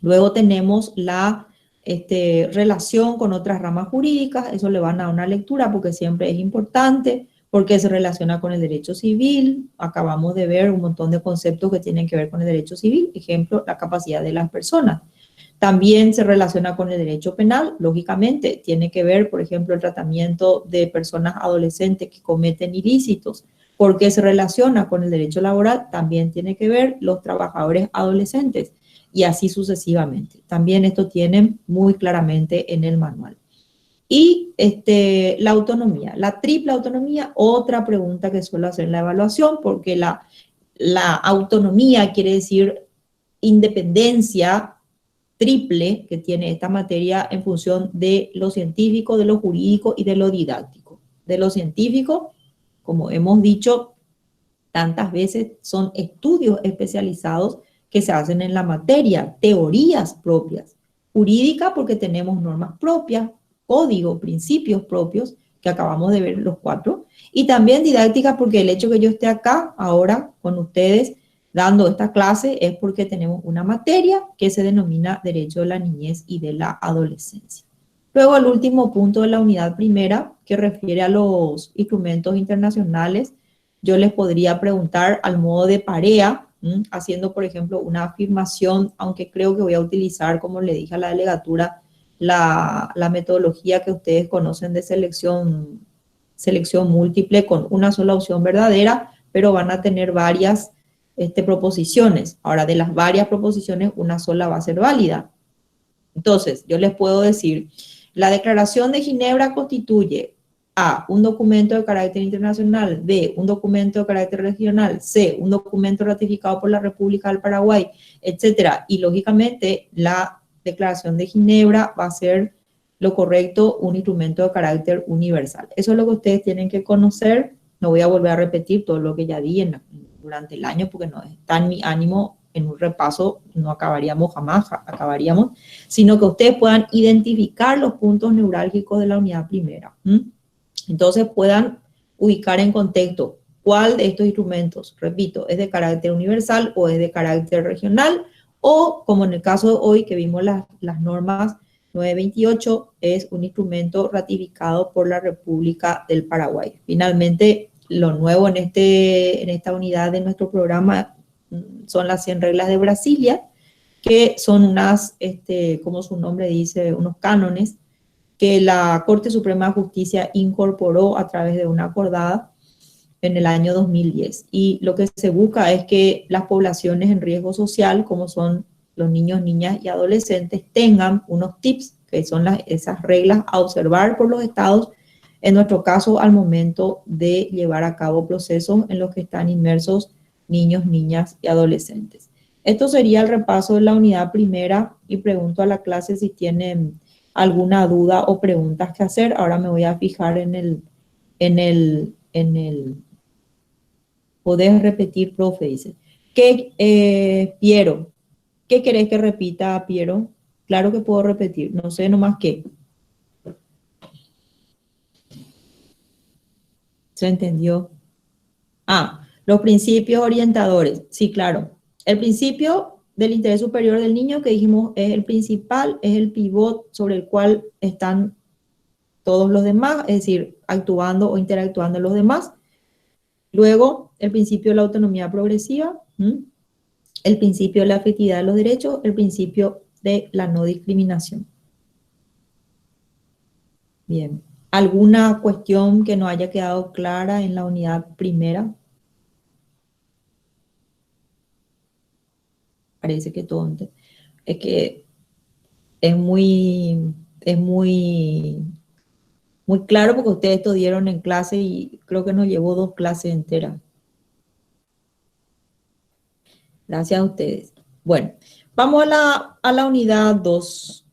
Speaker 1: Luego tenemos la relación con otras ramas jurídicas, eso le van a dar una lectura porque siempre es importante, porque se relaciona con el derecho civil. Acabamos de ver un montón de conceptos que tienen que ver con el derecho civil, ejemplo, la capacidad de las personas. También se relaciona con el derecho penal, lógicamente, tiene que ver, por ejemplo, el tratamiento de personas adolescentes que cometen ilícitos. ¿Por qué se relaciona con el derecho laboral? También tiene que ver los trabajadores adolescentes y así sucesivamente. También esto tiene muy claramente en el manual. Y la autonomía, la triple autonomía, otra pregunta que suelo hacer en la evaluación, porque la autonomía quiere decir independencia triple que tiene esta materia en función de lo científico, de lo jurídico y de lo didáctico. De lo científico, como hemos dicho tantas veces, son estudios especializados que se hacen en la materia, teorías propias. Jurídica, porque tenemos normas propias, código, principios propios, que acabamos de ver los cuatro. Y también didáctica, porque el hecho que yo esté acá ahora con ustedes dando esta clase es porque tenemos una materia que se denomina Derecho de la Niñez y de la Adolescencia. Luego el último punto de la unidad primera, que refiere a los instrumentos internacionales, yo les podría preguntar al modo de PAREA, haciendo, por ejemplo, una afirmación, aunque creo que voy a utilizar, como le dije a la delegatura, la metodología que ustedes conocen de selección múltiple con una sola opción verdadera, pero van a tener varias proposiciones. Ahora, de las varias proposiciones, una sola va a ser válida. Entonces, yo les puedo decir, la Declaración de Ginebra constituye A, un documento de carácter internacional, B, un documento de carácter regional, C, un documento ratificado por la República del Paraguay, etcétera. Y lógicamente, la Declaración de Ginebra va a ser lo correcto, un instrumento de carácter universal. Eso es lo que ustedes tienen que conocer. No voy a volver a repetir todo lo que ya di durante el año, porque no está en mi ánimo, en un repaso no acabaríamos jamás, sino que ustedes puedan identificar los puntos neurálgicos de la unidad primera. Entonces puedan ubicar en contexto cuál de estos instrumentos, repito, es de carácter universal o es de carácter regional, o como en el caso de hoy que vimos las normas 928, es un instrumento ratificado por la República del Paraguay. Finalmente, lo nuevo en esta unidad de nuestro programa son las 100 reglas de Brasilia, que son unas, como su nombre dice, unos cánones que la Corte Suprema de Justicia incorporó a través de una acordada en el año 2010. Y lo que se busca es que las poblaciones en riesgo social, como son los niños, niñas y adolescentes, tengan unos tips, que son esas reglas a observar por los estados, en nuestro caso, al momento de llevar a cabo procesos en los que están inmersos niños, niñas y adolescentes. Esto sería el repaso de la unidad primera y pregunto a la clase si tienen alguna duda o preguntas que hacer. Ahora me voy a fijar en el ¿podés repetir, profe? Dice. Piero, ¿qué querés que repita, Piero? Claro que puedo repetir, no sé nomás qué. ¿Se entendió? Los principios orientadores. Sí, claro. El principio del interés superior del niño que dijimos es el principal, es el pivot sobre el cual están todos los demás, es decir, actuando o interactuando los demás. Luego, el principio de la autonomía progresiva, el principio de la efectividad de los derechos, el principio de la no discriminación. Bien. ¿Alguna cuestión que no haya quedado clara en la unidad primera? Parece que todo. Es que es muy claro porque ustedes esto dieron en clase y creo que nos llevó 2 clases enteras. Gracias a ustedes. Bueno, vamos a la unidad 2.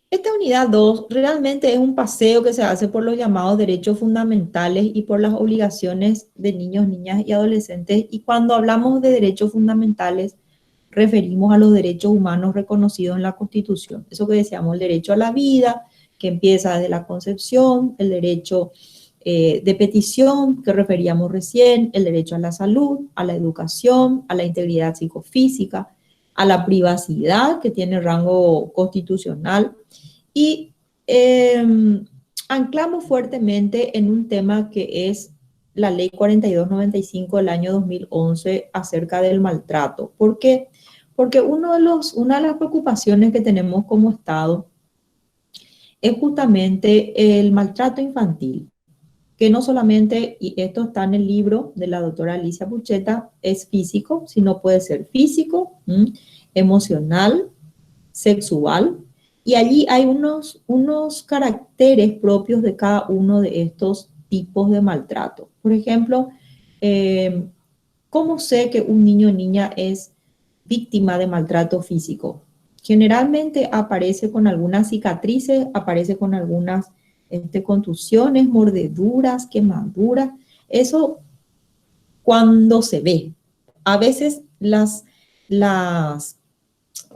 Speaker 1: Esta unidad 2 realmente es un paseo que se hace por los llamados derechos fundamentales y por las obligaciones de niños, niñas y adolescentes. Y cuando hablamos de derechos fundamentales, referimos a los derechos humanos reconocidos en la Constitución. Eso que decíamos, el derecho a la vida, que empieza desde la concepción, el derecho de petición, que referíamos recién, el derecho a la salud, a la educación, a la integridad psicofísica, a la privacidad, que tiene rango constitucional, y anclamos fuertemente en un tema que es la Ley 4295 del año 2011 acerca del maltrato. ¿Por qué? Porque una de las preocupaciones que tenemos como Estado es justamente el maltrato infantil, que no solamente, y esto está en el libro de la doctora Alicia Pucheta, es físico, sino puede ser físico, emocional, sexual, y allí hay unos caracteres propios de cada uno de estos tipos de maltrato. Por ejemplo, ¿cómo sé que un niño o niña es víctima de maltrato físico? Generalmente aparece con algunas cicatrices, aparece con algunas contusiones, mordeduras, quemaduras. Eso cuando se ve. A veces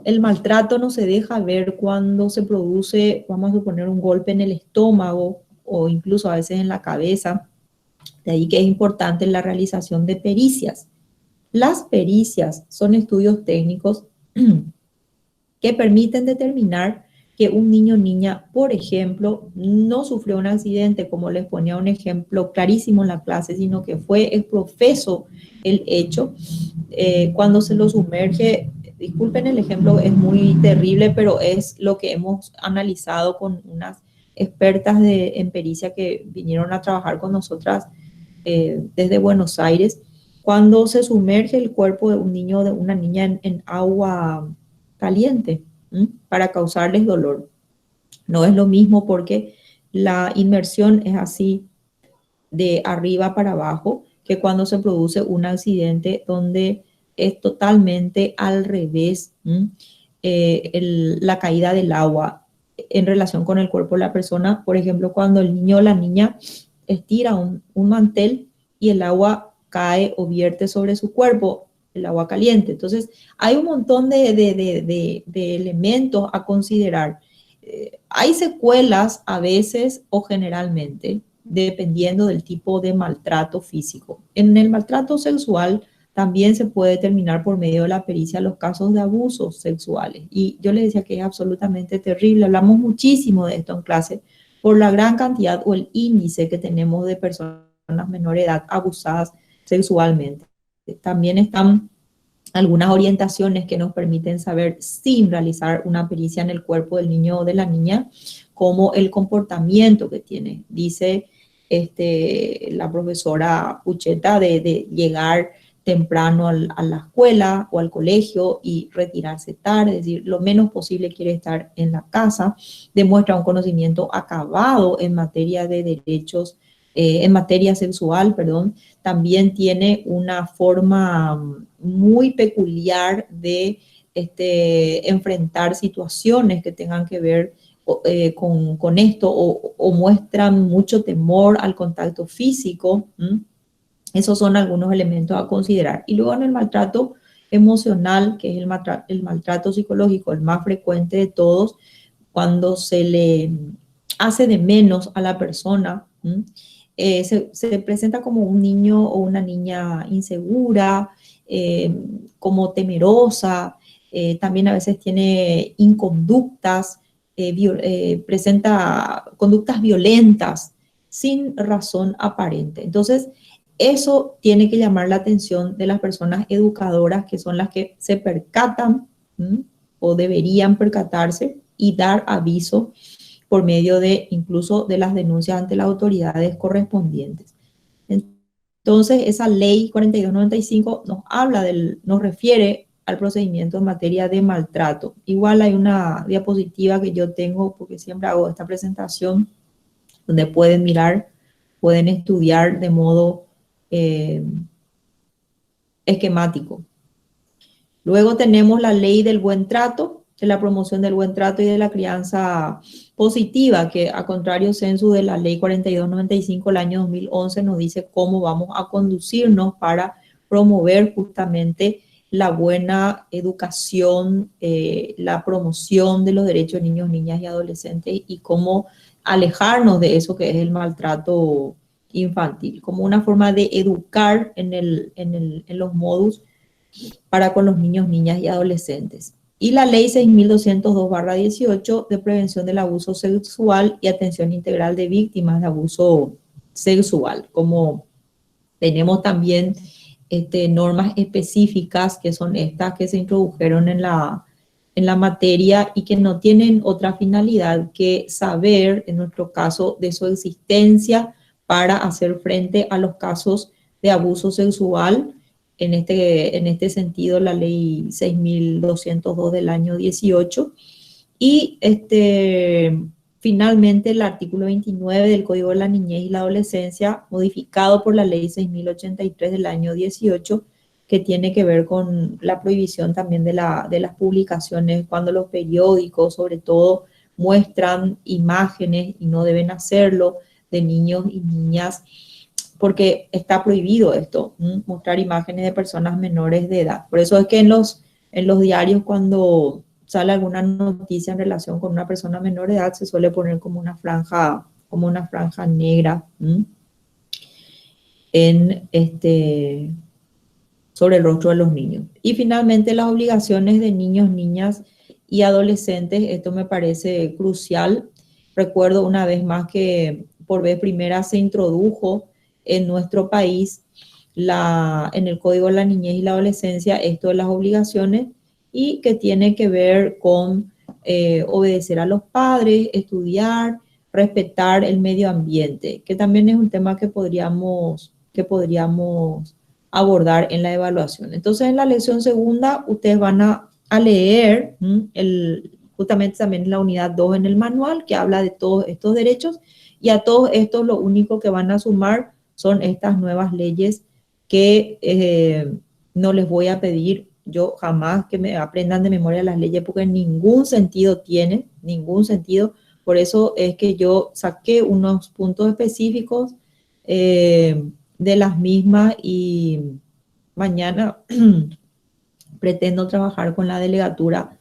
Speaker 1: el maltrato no se deja ver cuando se produce, vamos a suponer, un golpe en el estómago o incluso a veces en la cabeza. De ahí que es importante la realización de pericias. Las pericias son estudios técnicos que permiten determinar que un niño o niña, por ejemplo, no sufrió un accidente, como les ponía un ejemplo clarísimo en la clase, sino que fue profeso el hecho, cuando se lo sumerge, disculpen el ejemplo, es muy terrible, pero es lo que hemos analizado con unas expertas en pericia que vinieron a trabajar con nosotras desde Buenos Aires. Cuando se sumerge el cuerpo de un niño o de una niña en agua caliente, para causarles dolor. No es lo mismo porque la inmersión es así de arriba para abajo que cuando se produce un accidente donde es totalmente al revés, la caída del agua en relación con el cuerpo de la persona. Por ejemplo, cuando el niño o la niña estira un mantel y el agua cae o vierte sobre su cuerpo, el agua caliente. Entonces, hay un montón de elementos a considerar. Hay secuelas a veces o generalmente, dependiendo del tipo de maltrato físico. En el maltrato sexual también se puede determinar por medio de la pericia los casos de abusos sexuales. Y yo les decía que es absolutamente terrible. Hablamos muchísimo de esto en clase por la gran cantidad o el índice que tenemos de personas menores de edad abusadas sexualmente. También están algunas orientaciones que nos permiten saber, sin realizar una pericia en el cuerpo del niño o de la niña, como el comportamiento que tiene. Dice la profesora Pucheta de llegar temprano a la escuela o al colegio y retirarse tarde, es decir, lo menos posible quiere estar en la casa, demuestra un conocimiento acabado en materia de derechos, en materia sexual, perdón. También tiene una forma muy peculiar de enfrentar situaciones que tengan que ver con esto o muestran mucho temor al contacto físico. Esos son algunos elementos a considerar. Y luego en el maltrato emocional, que es el maltrato psicológico, el más frecuente de todos, cuando se le hace de menos a la persona, se presenta como un niño o una niña insegura, como temerosa, también a veces tiene inconductas, presenta conductas violentas sin razón aparente. Entonces, eso tiene que llamar la atención de las personas educadoras, que son las que se percatan o deberían percatarse y dar aviso por medio de incluso de las denuncias ante las autoridades correspondientes. Entonces, esa ley 4295 nos refiere al procedimiento en materia de maltrato. Igual hay una diapositiva que yo tengo, porque siempre hago esta presentación, donde pueden mirar, pueden estudiar de modo esquemático. Luego tenemos la ley del buen trato, de la promoción del buen trato y de la crianza positiva, que a contrario censo de la ley 4295 del año 2011 nos dice cómo vamos a conducirnos para promover justamente la buena educación, la promoción de los derechos de niños, niñas y adolescentes y cómo alejarnos de eso que es el maltrato infantil, como una forma de educar en los modus para con los niños, niñas y adolescentes. Y la ley 6202/18 de prevención del abuso sexual y atención integral de víctimas de abuso sexual, como tenemos también normas específicas que son estas que se introdujeron en la materia y que no tienen otra finalidad que saber, en nuestro caso, de su existencia para hacer frente a los casos de abuso sexual. En este sentido, la ley 6202 del año 18. Y finalmente el artículo 29 del Código de la Niñez y la Adolescencia, modificado por la ley 6083 del año 18, que tiene que ver con la prohibición también de las publicaciones cuando los periódicos, sobre todo, muestran imágenes y no deben hacerlo de niños y niñas, porque está prohibido esto, mostrar imágenes de personas menores de edad. Por eso es que en los diarios, cuando sale alguna noticia en relación con una persona menor de edad, se suele poner como una franja negra sobre el rostro de los niños. Y finalmente las obligaciones de niños, niñas y adolescentes. Esto me parece crucial. Recuerdo una vez más que por vez primera se introdujo en nuestro país en el Código de la Niñez y la Adolescencia esto de las obligaciones y que tiene que ver con obedecer a los padres, estudiar, respetar el medio ambiente, que también es un tema que podríamos abordar en la evaluación. Entonces, en la lección segunda, ustedes van a leer justamente también la unidad 2 en el manual, que habla de todos estos derechos, y a todos estos lo único que van a sumar son estas nuevas leyes que no les voy a pedir yo jamás que me aprendan de memoria las leyes, porque ningún sentido tiene, ningún sentido. Por eso es que yo saqué unos puntos específicos de las mismas y mañana pretendo trabajar con la delegatura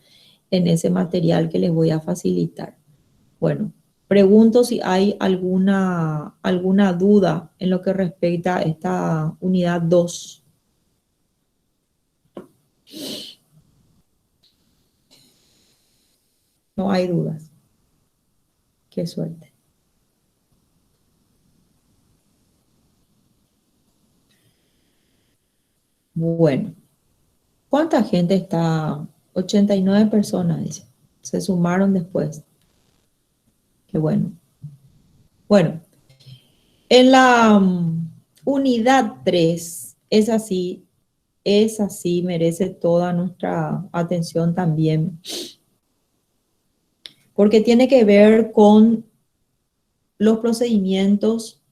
Speaker 1: en ese material que les voy a facilitar. Bueno, pregunto si hay alguna duda en lo que respecta a esta unidad 2. No hay dudas. Qué suerte. Bueno, ¿cuánta gente está? 89 personas, dice. Se sumaron después. Qué bueno. Bueno, en la unidad 3, es así, merece toda nuestra atención también, porque tiene que ver con los procedimientos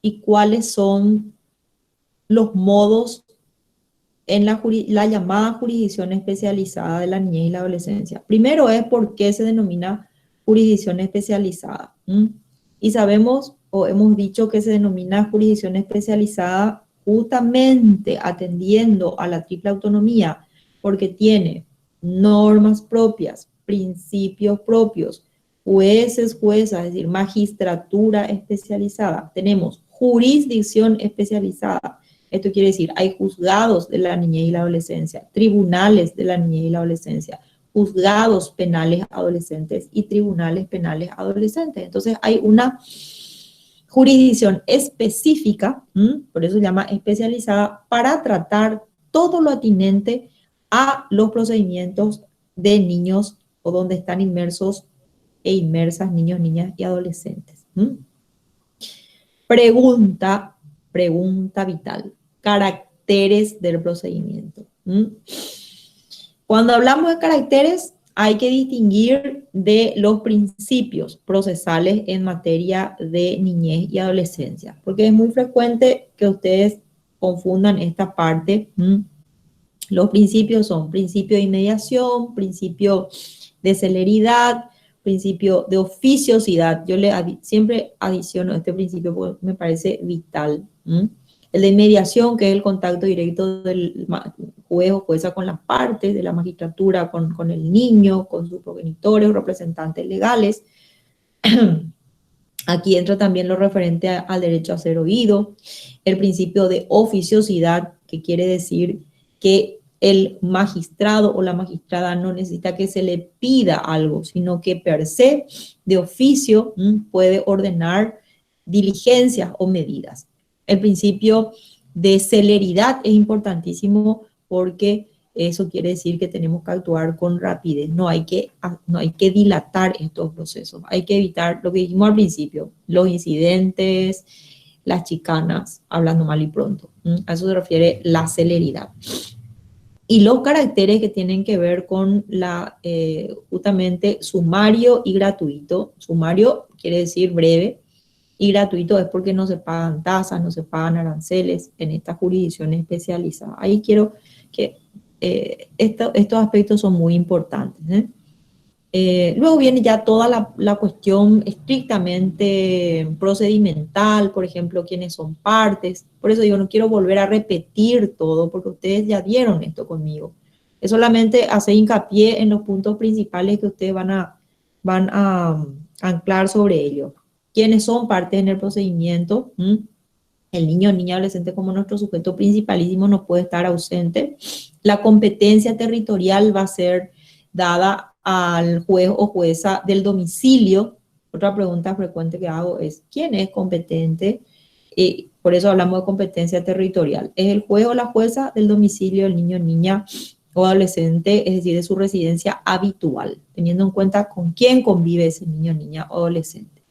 Speaker 1: y cuáles son los modos en la llamada jurisdicción especializada de la niñez y la adolescencia. Primero es por qué se denomina jurisdicción especializada. Y sabemos o hemos dicho que se denomina jurisdicción especializada justamente atendiendo a la triple autonomía, porque tiene normas propias, principios propios, jueces, juezas, es decir, magistratura especializada. Tenemos jurisdicción especializada. Esto quiere decir, hay juzgados de la niñez y la adolescencia, tribunales de la niñez y la adolescencia, juzgados penales adolescentes y tribunales penales adolescentes. Entonces hay una jurisdicción específica, por eso se llama especializada, para tratar todo lo atinente a los procedimientos de niños o donde están inmersos e inmersas niños, niñas y adolescentes. Pregunta vital. Caracteres del procedimiento. Cuando hablamos de caracteres, hay que distinguir de los principios procesales en materia de niñez y adolescencia, porque es muy frecuente que ustedes confundan esta parte. Los principios son principio de inmediación, principio de celeridad, principio de oficiosidad. Yo siempre adiciono este principio porque me parece vital. El de inmediación, que es el contacto directo del juez o jueza con las partes, de la magistratura con el niño, con sus progenitores o representantes legales. Aquí entra también lo referente al derecho a ser oído. El principio de oficiosidad, que quiere decir que el magistrado o la magistrada no necesita que se le pida algo, sino que per se, de oficio, puede ordenar diligencias o medidas. El principio de celeridad es importantísimo porque eso quiere decir que tenemos que actuar con rapidez. No hay que dilatar estos procesos. Hay que evitar lo que dijimos al principio, los incidentes, las chicanas, hablando mal y pronto. A eso se refiere la celeridad. Y los caracteres que tienen que ver con justamente sumario y gratuito. Sumario quiere decir breve. Y gratuito es porque no se pagan tasas, no se pagan aranceles en esta jurisdicción especializada. Ahí quiero que estos aspectos son muy importantes. Luego viene ya toda la cuestión estrictamente procedimental, por ejemplo, quiénes son partes. Por eso digo, no quiero volver a repetir todo, porque ustedes ya dieron esto conmigo. Es solamente hacer hincapié en los puntos principales que ustedes van a anclar sobre ello. ¿Quiénes son partes en el procedimiento? El niño o niña adolescente como nuestro sujeto principalísimo no puede estar ausente. La competencia territorial va a ser dada al juez o jueza del domicilio. Otra pregunta frecuente que hago es, ¿quién es competente? Por eso hablamos de competencia territorial. ¿Es el juez o la jueza del domicilio del niño, niña o adolescente, es decir, de su residencia habitual, teniendo en cuenta con quién convive ese niño, niña o adolescente?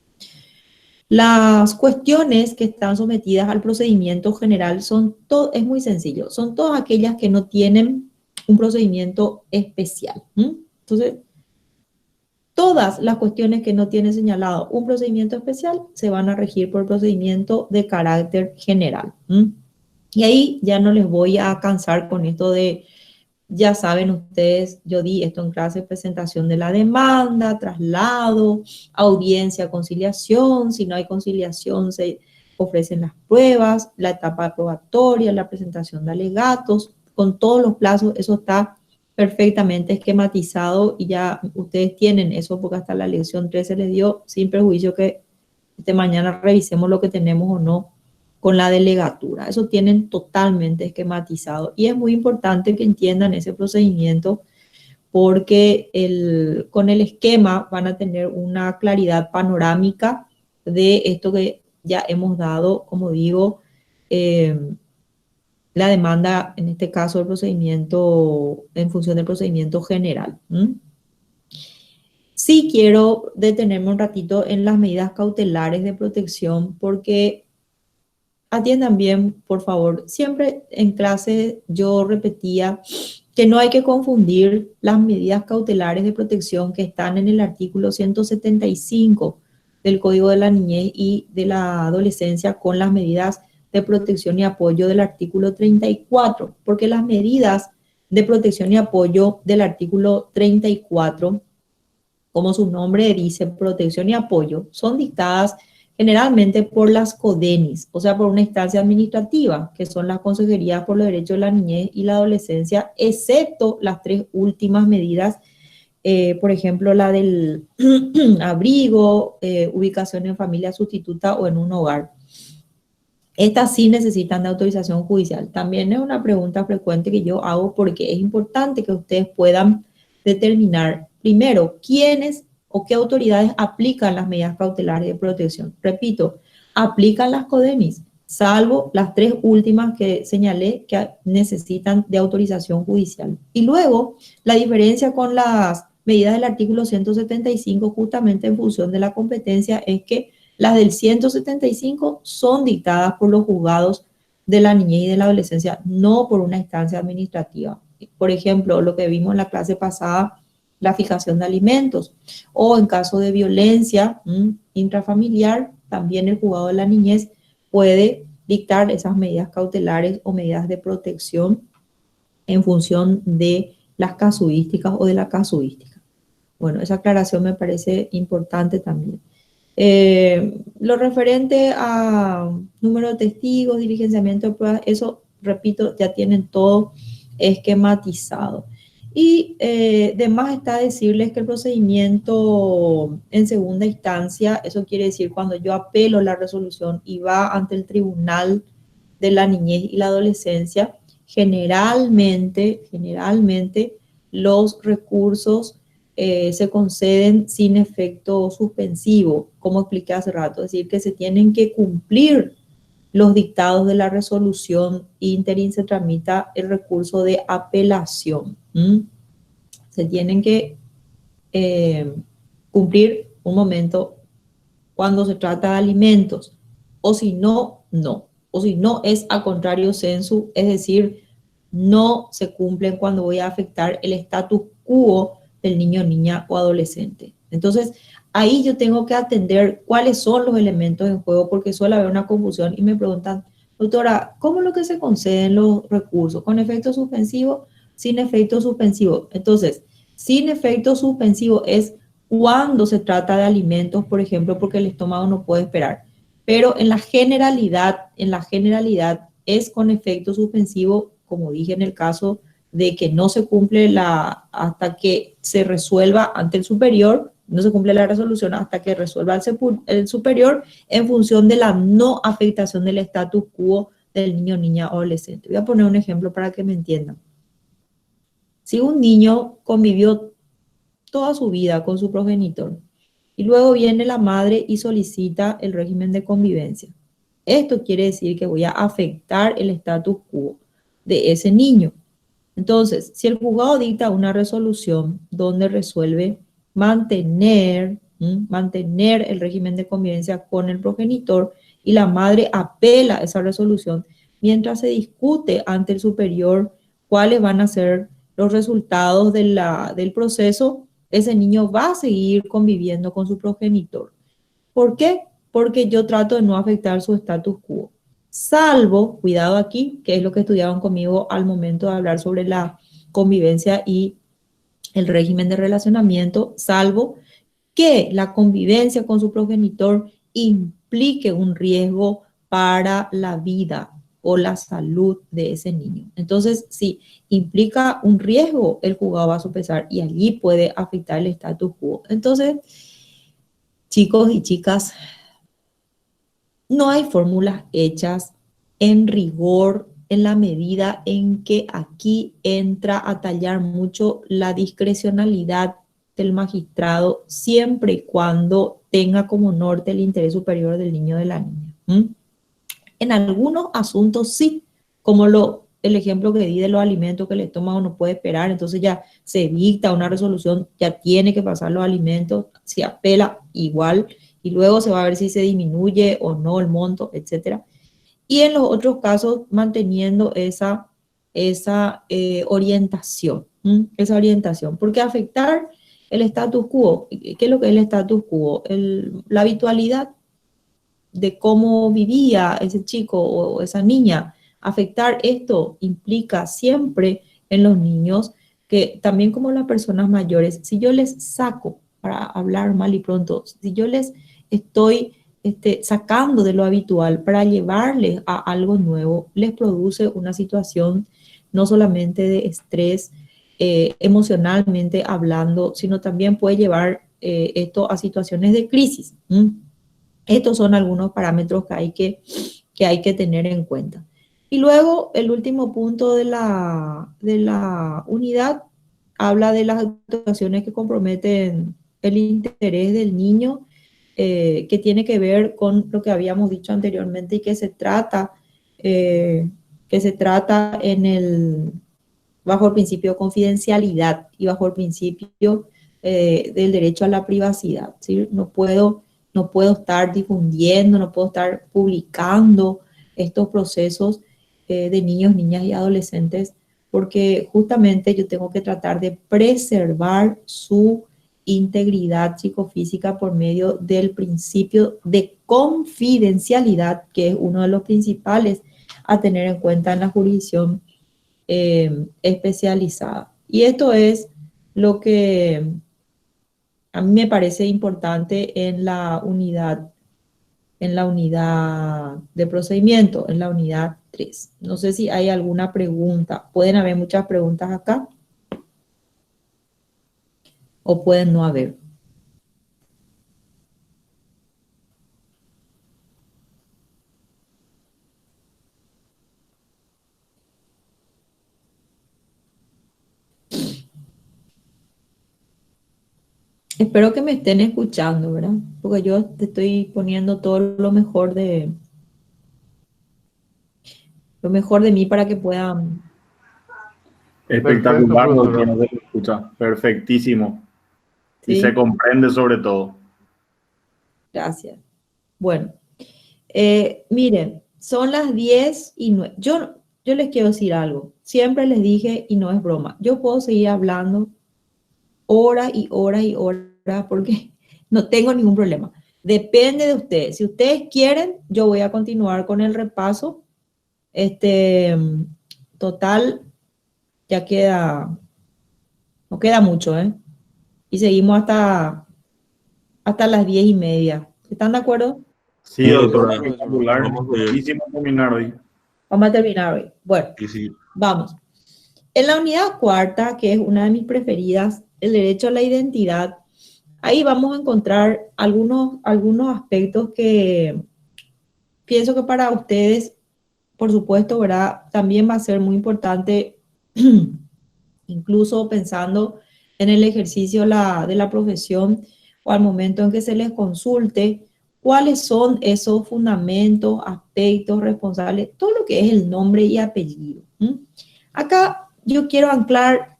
Speaker 1: Las cuestiones que están sometidas al procedimiento general es muy sencillo, son todas aquellas que no tienen un procedimiento especial. Entonces, todas las cuestiones que no tienen señalado un procedimiento especial se van a regir por procedimiento de carácter general. Y ahí ya no les voy a cansar con esto de, ya saben ustedes, yo di esto en clase, presentación de la demanda, traslado, audiencia, conciliación. Si no hay conciliación, se ofrecen las pruebas, la etapa probatoria, la presentación de alegatos, con todos los plazos. Eso está perfectamente esquematizado y ya ustedes tienen eso porque hasta la lección 3 se les dio, sin perjuicio que mañana revisemos lo que tenemos o no con la delegatura. Eso tienen totalmente esquematizado y es muy importante que entiendan ese procedimiento porque con el esquema van a tener una claridad panorámica de esto que ya hemos dado, como digo, la demanda, en este caso el procedimiento, en función del procedimiento general. Sí quiero detenerme un ratito en las medidas cautelares de protección porque atiendan bien, por favor. Siempre en clase yo repetía que no hay que confundir las medidas cautelares de protección que están en el artículo 175 del Código de la Niñez y de la Adolescencia con las medidas de protección y apoyo del artículo 34, porque las medidas de protección y apoyo del artículo 34, como su nombre dice, protección y apoyo, son dictadas generalmente por las CODENIS, o sea, por una instancia administrativa, que son las Consejerías por los Derechos de la Niñez y la Adolescencia, excepto las tres últimas medidas, por ejemplo, la del abrigo, ubicación en familia sustituta o en un hogar. Estas sí necesitan de autorización judicial. También es una pregunta frecuente que yo hago porque es importante que ustedes puedan determinar, primero, quiénes o qué autoridades aplican las medidas cautelares de protección. Repito, aplican las CODENIS, salvo las tres últimas que señalé que necesitan de autorización judicial. Y luego, la diferencia con las medidas del artículo 175, justamente en función de la competencia, es que las del 175 son dictadas por los juzgados de la niñez y de la adolescencia, no por una instancia administrativa. Por ejemplo, lo que vimos en la clase pasada, la fijación de alimentos, o en caso de violencia intrafamiliar, también el juzgado de la niñez puede dictar esas medidas cautelares o medidas de protección en función de las casuísticas o de la casuística. Bueno, esa aclaración me parece importante también. Lo referente a número de testigos, diligenciamiento de pruebas, eso, repito, ya tienen todo esquematizado. Y de más está decirles que el procedimiento en segunda instancia, eso quiere decir cuando yo apelo la resolución y va ante el Tribunal de la Niñez y la Adolescencia, generalmente los recursos se conceden sin efecto suspensivo, como expliqué hace rato, es decir, que se tienen que cumplir los dictados de la resolución ínterin, se tramita el recurso de apelación. Se tienen que cumplir un momento cuando se trata de alimentos, o si no, no. O si no, es a contrario sensu, es decir, no se cumplen cuando voy a afectar el status quo del niño, niña o adolescente. Entonces, ahí yo tengo que atender cuáles son los elementos en juego, porque suele haber una confusión y me preguntan, doctora, ¿cómo es lo que se conceden los recursos? ¿Con efecto suspensivo? Sin efecto suspensivo. Entonces, sin efecto suspensivo es cuando se trata de alimentos, por ejemplo, porque el estómago no puede esperar. Pero en la generalidad es con efecto suspensivo, como dije en el caso de que no se cumple hasta que se resuelva ante el superior, no se cumple la resolución hasta que resuelva el superior en función de la no afectación del status quo del niño, niña o adolescente. Voy a poner un ejemplo para que me entiendan. Si un niño convivió toda su vida con su progenitor. Y luego viene la madre y solicita el régimen de convivencia. Esto quiere decir que voy a afectar el status quo de ese niño. Entonces, si el juzgado dicta una resolución donde resuelve mantener el régimen de convivencia con el progenitor y la madre apela a esa resolución, mientras se discute ante el superior cuáles van a ser los resultados del proceso, ese niño va a seguir conviviendo con su progenitor. ¿Por qué? Porque yo trato de no afectar su status quo. Salvo, cuidado aquí, que es lo que estudiaban conmigo al momento de hablar sobre la convivencia y el régimen de relacionamiento, salvo que la convivencia con su progenitor implique un riesgo para la vida o la salud de ese niño. Entonces, si implica un riesgo, el juzgado va a sopesar y allí puede afectar el status quo. Entonces, chicos y chicas, no hay fórmulas hechas en rigor en la medida en que aquí entra a tallar mucho la discrecionalidad del magistrado siempre y cuando tenga como norte el interés superior del niño o de la niña. En algunos asuntos sí, como el ejemplo que di de los alimentos que el estómago no puede esperar, entonces ya se dicta una resolución, ya tiene que pasar los alimentos, se apela igual, y luego se va a ver si se disminuye o no el monto, etc. Y en los otros casos, manteniendo esa orientación, porque afectar el status quo, ¿qué es lo que es el status quo? La habitualidad de cómo vivía ese chico o esa niña. Afectar esto implica siempre en los niños que también como las personas mayores, si yo les saco, para hablar mal y pronto, si yo les estoy sacando de lo habitual para llevarles a algo nuevo, les produce una situación no solamente de estrés emocionalmente hablando, sino también puede llevar esto a situaciones de crisis. Estos son algunos parámetros que hay que tener en cuenta. Y luego el último punto de la unidad habla de las actuaciones que comprometen el interés del niño, que tiene que ver con lo que habíamos dicho anteriormente y que se trata bajo el principio de confidencialidad y bajo el principio del derecho a la privacidad, ¿sí? No puedo estar difundiendo, no puedo estar publicando estos procesos de niños, niñas y adolescentes, porque justamente yo tengo que tratar de preservar su integridad psicofísica por medio del principio de confidencialidad, que es uno de los principales a tener en cuenta en la jurisdicción especializada. Y esto es lo que a mí me parece importante en la unidad de procedimiento, en la unidad 3. No sé si hay alguna pregunta. Pueden haber muchas preguntas acá o pueden no haber. Espero que me estén escuchando, ¿verdad? Porque yo te estoy poniendo todo lo mejor de mí para que puedan.
Speaker 6: Espectacular,
Speaker 3: Perfecto,
Speaker 6: doctor,
Speaker 3: profesora.
Speaker 6: no se escucha. Perfectísimo. Y
Speaker 1: ¿Sí?
Speaker 6: se comprende sobre todo.
Speaker 1: Gracias. Bueno, miren, son las 10:09. Yo les quiero decir algo. Siempre les dije, y no es broma, yo puedo seguir hablando horas y horas y horas porque no tengo ningún problema. Depende de ustedes. Si ustedes quieren, yo voy a continuar con el repaso. Total, ya no queda mucho, ¿eh? Y seguimos hasta las 10:30. ¿Están de acuerdo?
Speaker 6: Sí,
Speaker 5: Sí,
Speaker 6: doctor,
Speaker 5: doctora.
Speaker 6: espectacular.
Speaker 5: Vamos a ver.
Speaker 6: Buenísimo terminar hoy.
Speaker 1: Vamos a terminar hoy. Bueno,
Speaker 5: Y sí,
Speaker 1: vamos. En la unidad cuarta, que es una de mis preferidas, el derecho a la identidad, ahí vamos a encontrar algunos aspectos que pienso que para ustedes, por supuesto, ¿verdad? También va a ser muy importante, incluso pensando en el ejercicio de la profesión o al momento en que se les consulte cuáles son esos fundamentos, aspectos, responsables, todo lo que es el nombre y apellido. Acá yo quiero anclar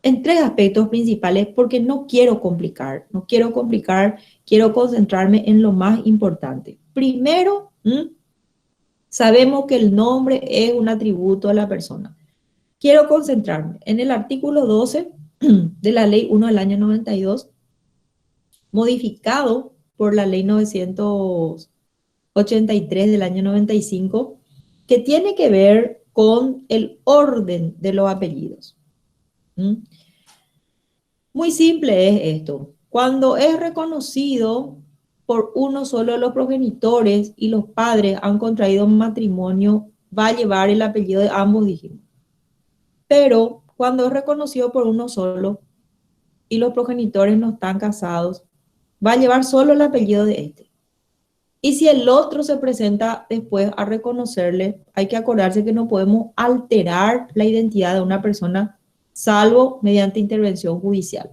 Speaker 1: en 3 aspectos principales porque no quiero complicar, quiero concentrarme en lo más importante. Primero, sabemos que el nombre es un atributo de la persona. Quiero concentrarme en el artículo 12 de la Ley 1 del año 92, modificado por la Ley 983 del año 95, que tiene que ver con el orden de los apellidos. Muy simple es esto. Cuando es reconocido por uno solo de los progenitores y los padres han contraído matrimonio, va a llevar el apellido de ambos, dijimos. Pero cuando es reconocido por uno solo y los progenitores no están casados, va a llevar solo el apellido de este. Y si el otro se presenta después a reconocerle, hay que acordarse que no podemos alterar la identidad de una persona salvo mediante intervención judicial.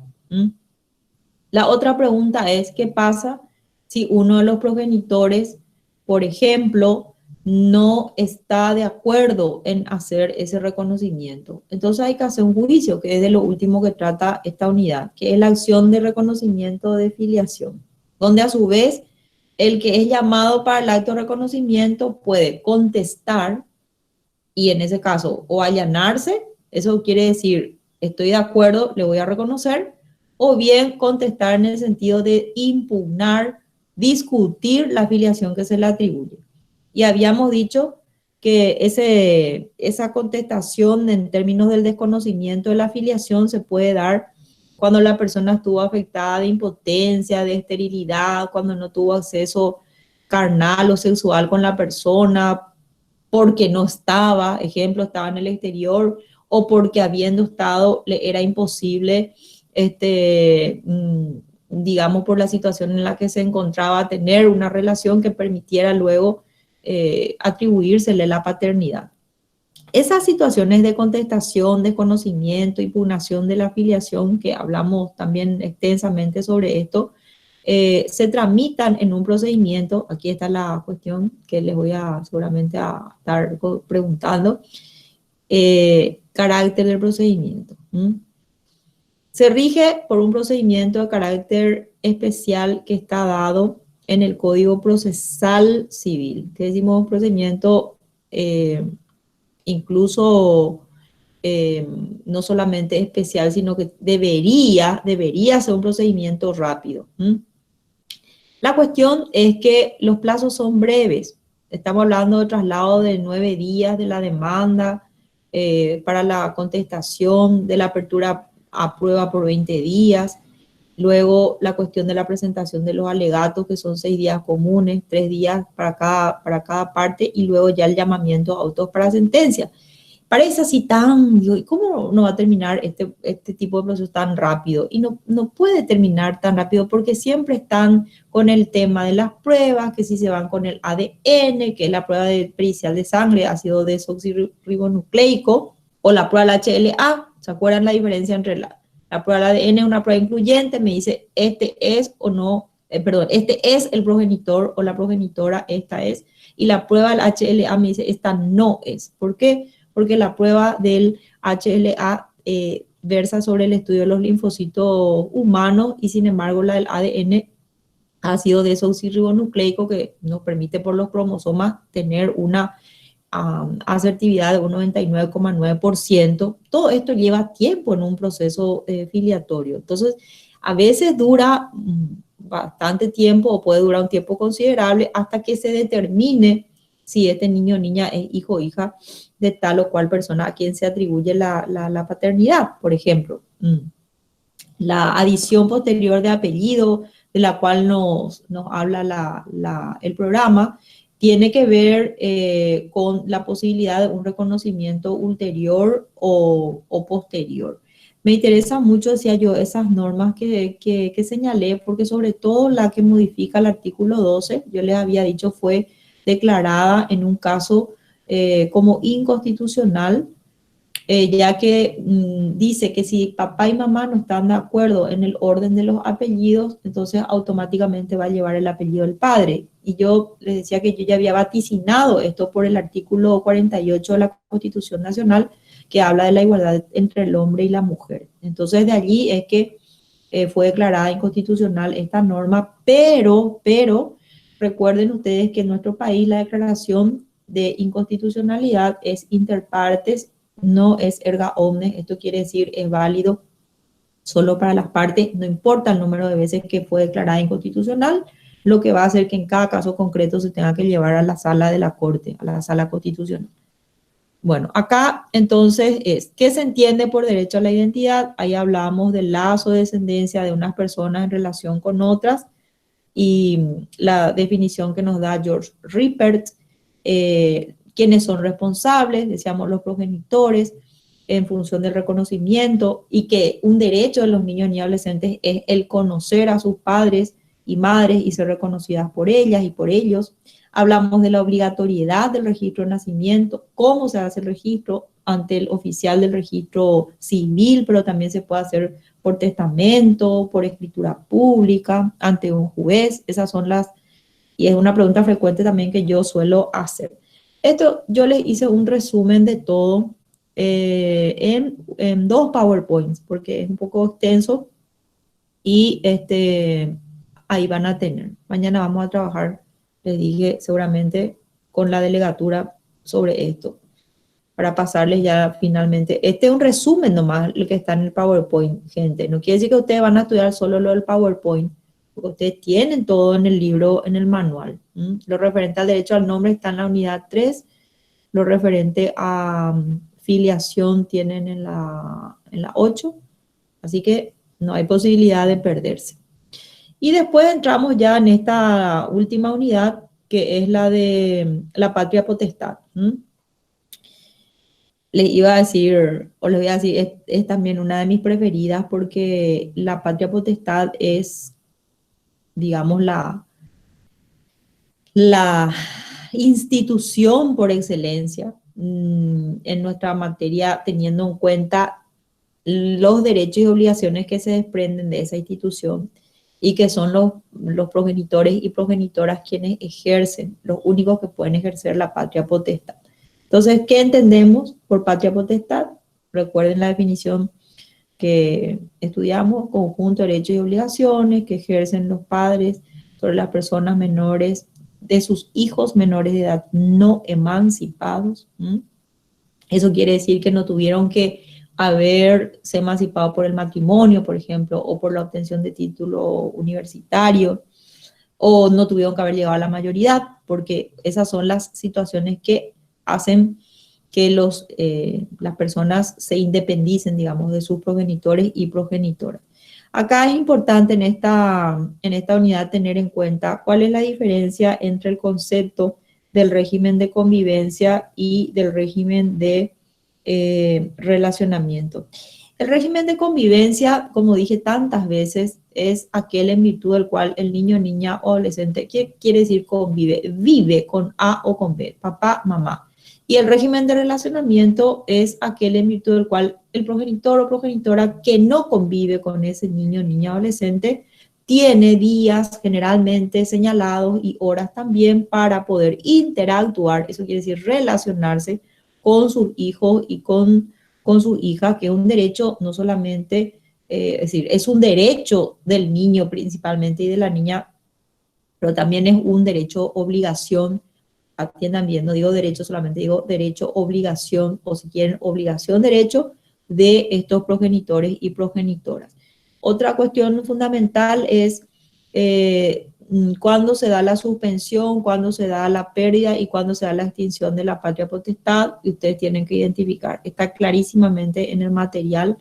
Speaker 1: La otra pregunta es, ¿qué pasa si uno de los progenitores, por ejemplo, no está de acuerdo en hacer ese reconocimiento? Entonces hay que hacer un juicio, que es de lo último que trata esta unidad, que es la acción de reconocimiento de filiación, donde a su vez el que es llamado para el acto de reconocimiento puede contestar y en ese caso o allanarse, eso quiere decir estoy de acuerdo, le voy a reconocer, o bien contestar en el sentido de impugnar, discutir la filiación que se le atribuye. Y habíamos dicho que esa contestación en términos del desconocimiento de la filiación se puede dar cuando la persona estuvo afectada de impotencia, de esterilidad, cuando no tuvo acceso carnal o sexual con la persona, porque no estaba, ejemplo, estaba en el exterior, o porque habiendo estado le era imposible, digamos, por la situación en la que se encontraba, tener una relación que permitiera luego atribuírsele la paternidad. Esas situaciones de contestación, desconocimiento, impugnación de la filiación, que hablamos también extensamente sobre esto, se tramitan en un procedimiento. Aquí está la cuestión que les voy a seguramente a estar preguntando. Carácter del procedimiento. Se rige por un procedimiento de carácter especial que está dado en el Código Procesal Civil, que decimos un procedimiento incluso no solamente especial, sino que debería ser un procedimiento rápido. La cuestión es que los plazos son breves. Estamos hablando de traslado de 9 días de la demanda, para la contestación de la apertura a prueba por 20 días, luego la cuestión de la presentación de los alegatos, que son 6 días comunes, 3 días para cada parte, y luego ya el llamamiento a autos para sentencia. Parece así tan, ¿y cómo no va a terminar este tipo de proceso tan rápido? Y no puede terminar tan rápido porque siempre están con el tema de las pruebas, que si se van con el ADN, que es la prueba pericial de sangre, ácido desoxirribonucleico, o la prueba del HLA. ¿Se acuerdan la diferencia entre la prueba del ADN? Es una prueba incluyente, me dice este es o no, este es el progenitor o la progenitora, esta es. Y la prueba del HLA me dice esta no es. ¿Por qué? Porque la prueba del HLA versa sobre el estudio de los linfocitos humanos y sin embargo la del ADN, ácido desoxirribonucleico, que nos permite por los cromosomas tener una asertividad de un 99,9%. Todo esto lleva tiempo en un proceso filiatorio. Entonces, a veces dura bastante tiempo o puede durar un tiempo considerable hasta que se determine si este niño o niña es hijo o hija de tal o cual persona a quien se atribuye la paternidad. Por ejemplo, la adición posterior de apellido, de la cual nos habla el programa, tiene que ver con la posibilidad de un reconocimiento ulterior o posterior. Me interesa mucho, decía yo, esas normas que señalé, porque sobre todo la que modifica el artículo 12, yo les había dicho, fue declarada en un caso como inconstitucional ya que dice que si papá y mamá no están de acuerdo en el orden de los apellidos, entonces automáticamente va a llevar el apellido del padre. Y yo les decía que yo ya había vaticinado esto por el artículo 48 de la Constitución Nacional, que habla de la igualdad entre el hombre y la mujer. Entonces de allí es que fue declarada inconstitucional esta norma, pero recuerden ustedes que en nuestro país la declaración de inconstitucionalidad es inter partes, no es erga omnes. Esto quiere decir es válido solo para las partes, no importa el número de veces que fue declarada inconstitucional, lo que va a hacer que en cada caso concreto se tenga que llevar a la sala de la Corte, a la sala constitucional. Bueno, acá entonces ¿qué se entiende por derecho a la identidad? Ahí hablamos del lazo de descendencia de unas personas en relación con otras y la definición que nos da George Ripert, quiénes son responsables, decíamos los progenitores, en función del reconocimiento, y que un derecho de los niños y adolescentes es el conocer a sus padres y madres y ser reconocidas por ellas y por ellos. Hablamos de la obligatoriedad del registro de nacimiento, cómo se hace el registro ante el oficial del registro civil, pero también se puede hacer por testamento, por escritura pública, ante un juez. Esas son las, y es una pregunta frecuente también que yo suelo hacer. Esto yo les hice un resumen de todo en 2 PowerPoints, porque es un poco extenso, y ahí van a tener. Mañana vamos a trabajar, les dije, seguramente con la delegatura sobre esto, para pasarles ya finalmente. Este es un resumen nomás, el que está en el PowerPoint, gente. No quiere decir que ustedes van a estudiar solo lo del PowerPoint, porque ustedes tienen todo en el libro, en el manual. Lo referente al derecho al nombre está en la unidad 3, lo referente a filiación tienen en la 8, así que no hay posibilidad de perderse. Y después entramos ya en esta última unidad, que es la de la patria potestad. Les iba a decir, o les voy a decir, es también una de mis preferidas, porque la patria potestad es, digamos, la institución por excelencia en nuestra materia, teniendo en cuenta los derechos y obligaciones que se desprenden de esa institución, y que son los progenitores y progenitoras quienes ejercen, los únicos que pueden ejercer la patria potestad. Entonces, ¿qué entendemos por patria potestad? Recuerden la definición que estudiamos: conjunto de derechos y obligaciones que ejercen los padres sobre las personas menores, de sus hijos menores de edad no emancipados. Eso quiere decir que no tuvieron que haberse emancipado por el matrimonio, por ejemplo, o por la obtención de título universitario, o no tuvieron que haber llegado a la mayoría, porque esas son las situaciones que hacen que las personas se independicen, digamos, de sus progenitores y progenitoras. Acá es importante en esta unidad tener en cuenta cuál es la diferencia entre el concepto del régimen de convivencia y del régimen de relacionamiento. El régimen de convivencia, como dije tantas veces, es aquel en virtud del cual el niño, niña o adolescente, ¿qué quiere decir convive? Vive con A o con B, papá, mamá. Y el régimen de relacionamiento es aquel en virtud del cual el progenitor o progenitora que no convive con ese niño, niña o adolescente tiene días generalmente señalados y horas también para poder interactuar, eso quiere decir relacionarse con sus hijos y con su hija, que es un derecho no solamente, es decir, es un derecho del niño principalmente y de la niña, pero también es un derecho obligación. Atiendan bien, no digo derecho solamente, digo derecho, obligación, o si quieren, obligación, derecho de estos progenitores y progenitoras. Otra cuestión fundamental es cuándo se da la suspensión, cuándo se da la pérdida y cuándo se da la extinción de la patria potestad, y ustedes tienen que identificar. Está clarísimamente en el material.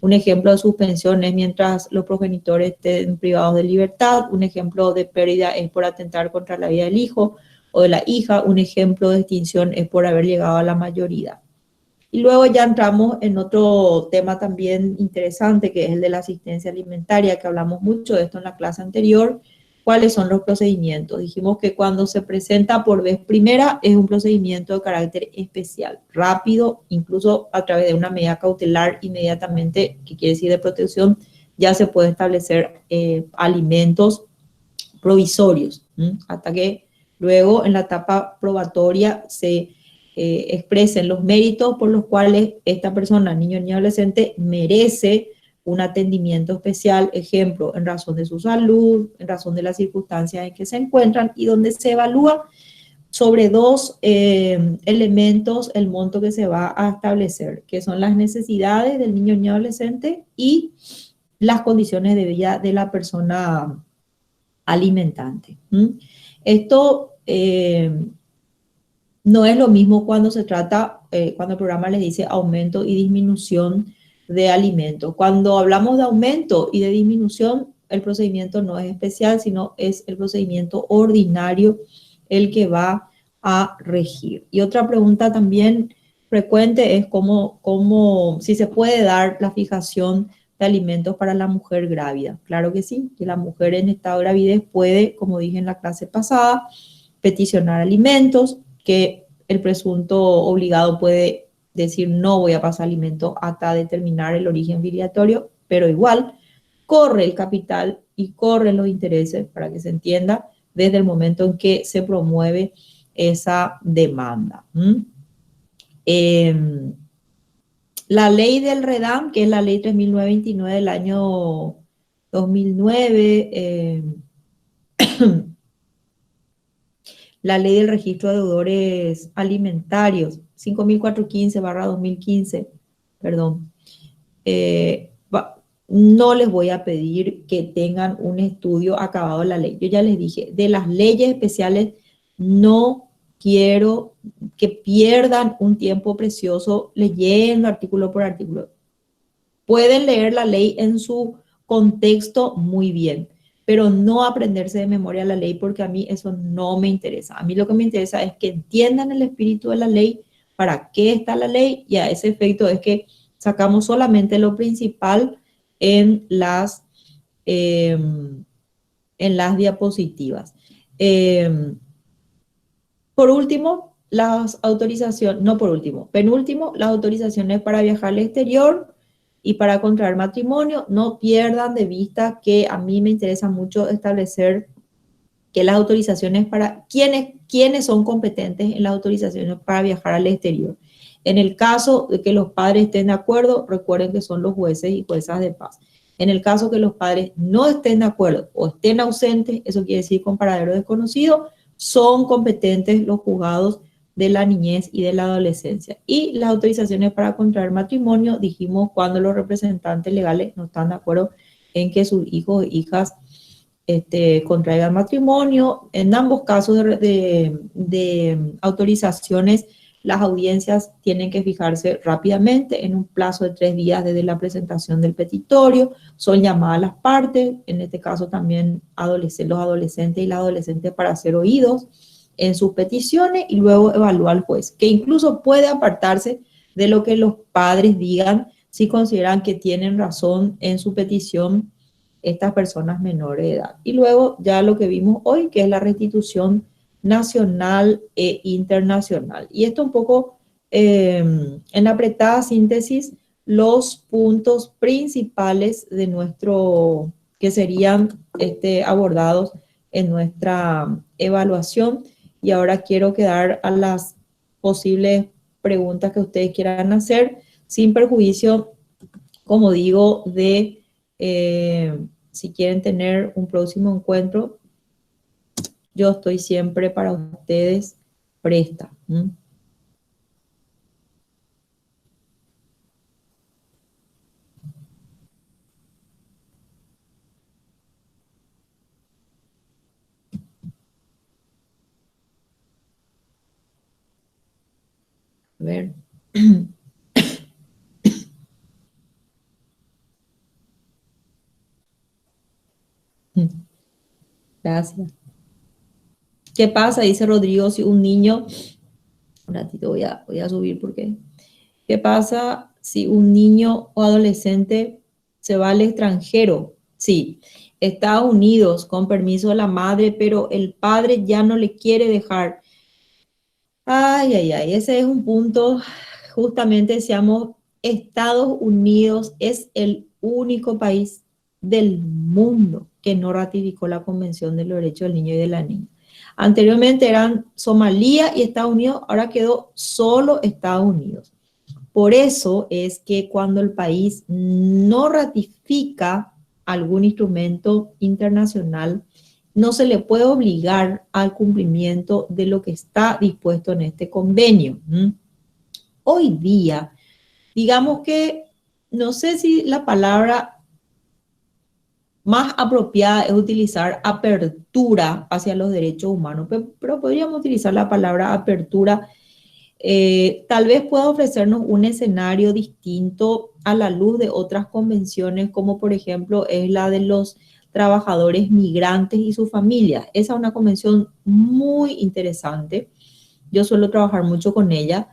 Speaker 1: Un ejemplo de suspensión es mientras los progenitores estén privados de libertad. Un ejemplo de pérdida es por atentar contra la vida del hijo o de la hija. Un ejemplo de extinción es por haber llegado a la mayoría. Y luego ya entramos en otro tema también interesante, que es el de la asistencia alimentaria, que hablamos mucho de esto en la clase anterior, ¿Cuáles son los procedimientos? Dijimos que cuando se presenta por vez primera es un procedimiento de carácter especial, rápido, incluso a través de una medida cautelar inmediatamente, que quiere decir de protección, ya se puede establecer alimentos provisorios, hasta que luego en la etapa probatoria se expresen los méritos por los cuales esta persona, niño o adolescente, merece un atendimiento especial, ejemplo, en razón de su salud, en razón de las circunstancias en que se encuentran, y donde se evalúa sobre dos elementos el monto que se va a establecer, que son las necesidades del niño o adolescente y las condiciones de vida de la persona alimentante. Esto no es lo mismo cuando se trata, cuando el programa les dice aumento y disminución de alimentos. Cuando hablamos de aumento y de disminución, el procedimiento no es especial, sino es el procedimiento ordinario el que va a regir. Y otra pregunta también frecuente es si se puede dar la fijación de alimentos para la mujer grávida. Claro que sí, que la mujer en estado de gravidez puede, como dije en la clase pasada, peticionar alimentos, que el presunto obligado puede decir no voy a pasar alimento hasta determinar el origen filiatorio, pero igual corre el capital y corren los intereses, para que se entienda, desde el momento en que se promueve esa demanda. La ley del REDAM, que es la ley 3.929 del año 2009, la ley del registro de deudores alimentarios, 5.415/2015, perdón. No les voy a pedir que tengan un estudio acabado de la ley. Yo ya les dije, de las leyes especiales no quiero que pierdan un tiempo precioso leyendo artículo por artículo. Pueden leer la ley en su contexto muy bien, pero no aprenderse de memoria la ley, porque a mí eso no me interesa. A mí lo que me interesa es que entiendan el espíritu de la ley, para qué está la ley, y a ese efecto es que sacamos solamente lo principal en las diapositivas. Por último, las autorizaciones, no por último, penúltimo, las autorizaciones para viajar al exterior y para contraer matrimonio. No pierdan de vista que a mí me interesa mucho establecer que las autorizaciones para quiénes son competentes en las autorizaciones para viajar al exterior. En el caso de que los padres estén de acuerdo, recuerden que son los jueces y juezas de paz. En el caso que los padres no estén de acuerdo o estén ausentes, eso quiere decir con paradero desconocido, son competentes los juzgados de la niñez y de la adolescencia. Y las autorizaciones para contraer matrimonio, dijimos cuando los representantes legales no están de acuerdo en que sus hijos e hijas contraigan matrimonio. En ambos casos de autorizaciones, las audiencias tienen que fijarse rápidamente en un plazo de 3 días desde la presentación del petitorio. Son llamadas las partes, en este caso también los adolescentes y las adolescentes, para ser oídos en sus peticiones, y luego evalúa al juez, que incluso puede apartarse de lo que los padres digan si consideran que tienen razón en su petición estas personas menores de edad. Y luego ya lo que vimos hoy, que es la restitución nacional e internacional. Y esto un poco en apretada síntesis, los puntos principales de que serían abordados en nuestra evaluación. Y ahora quiero quedar a las posibles preguntas que ustedes quieran hacer, sin perjuicio, como digo, de si quieren tener un próximo encuentro, yo estoy siempre para ustedes presta. A ver. Gracias. ¿Qué pasa? Dice Rodrigo, si un niño, un ratito voy a subir porque, ¿qué pasa si un niño o adolescente se va al extranjero Sí, Estados Unidos, con permiso de la madre, pero el padre ya no le quiere dejar. Ay, ay, ay, ese es un punto, justamente decíamos, Estados Unidos es el único país del mundo que no ratificó la Convención de los Derechos del Niño y de la Niña. Anteriormente eran Somalia y Estados Unidos, ahora quedó solo Estados Unidos. Por eso es que cuando el país no ratifica algún instrumento internacional, no se le puede obligar al cumplimiento de lo que está dispuesto en este convenio. Hoy día, digamos que, no sé si la palabra más apropiada es utilizar apertura hacia los derechos humanos, pero podríamos utilizar la palabra apertura. Tal vez pueda ofrecernos un escenario distinto a la luz de otras convenciones, como por ejemplo es la de los trabajadores migrantes y sus familias. Esa es una convención muy interesante. Yo suelo trabajar mucho con ella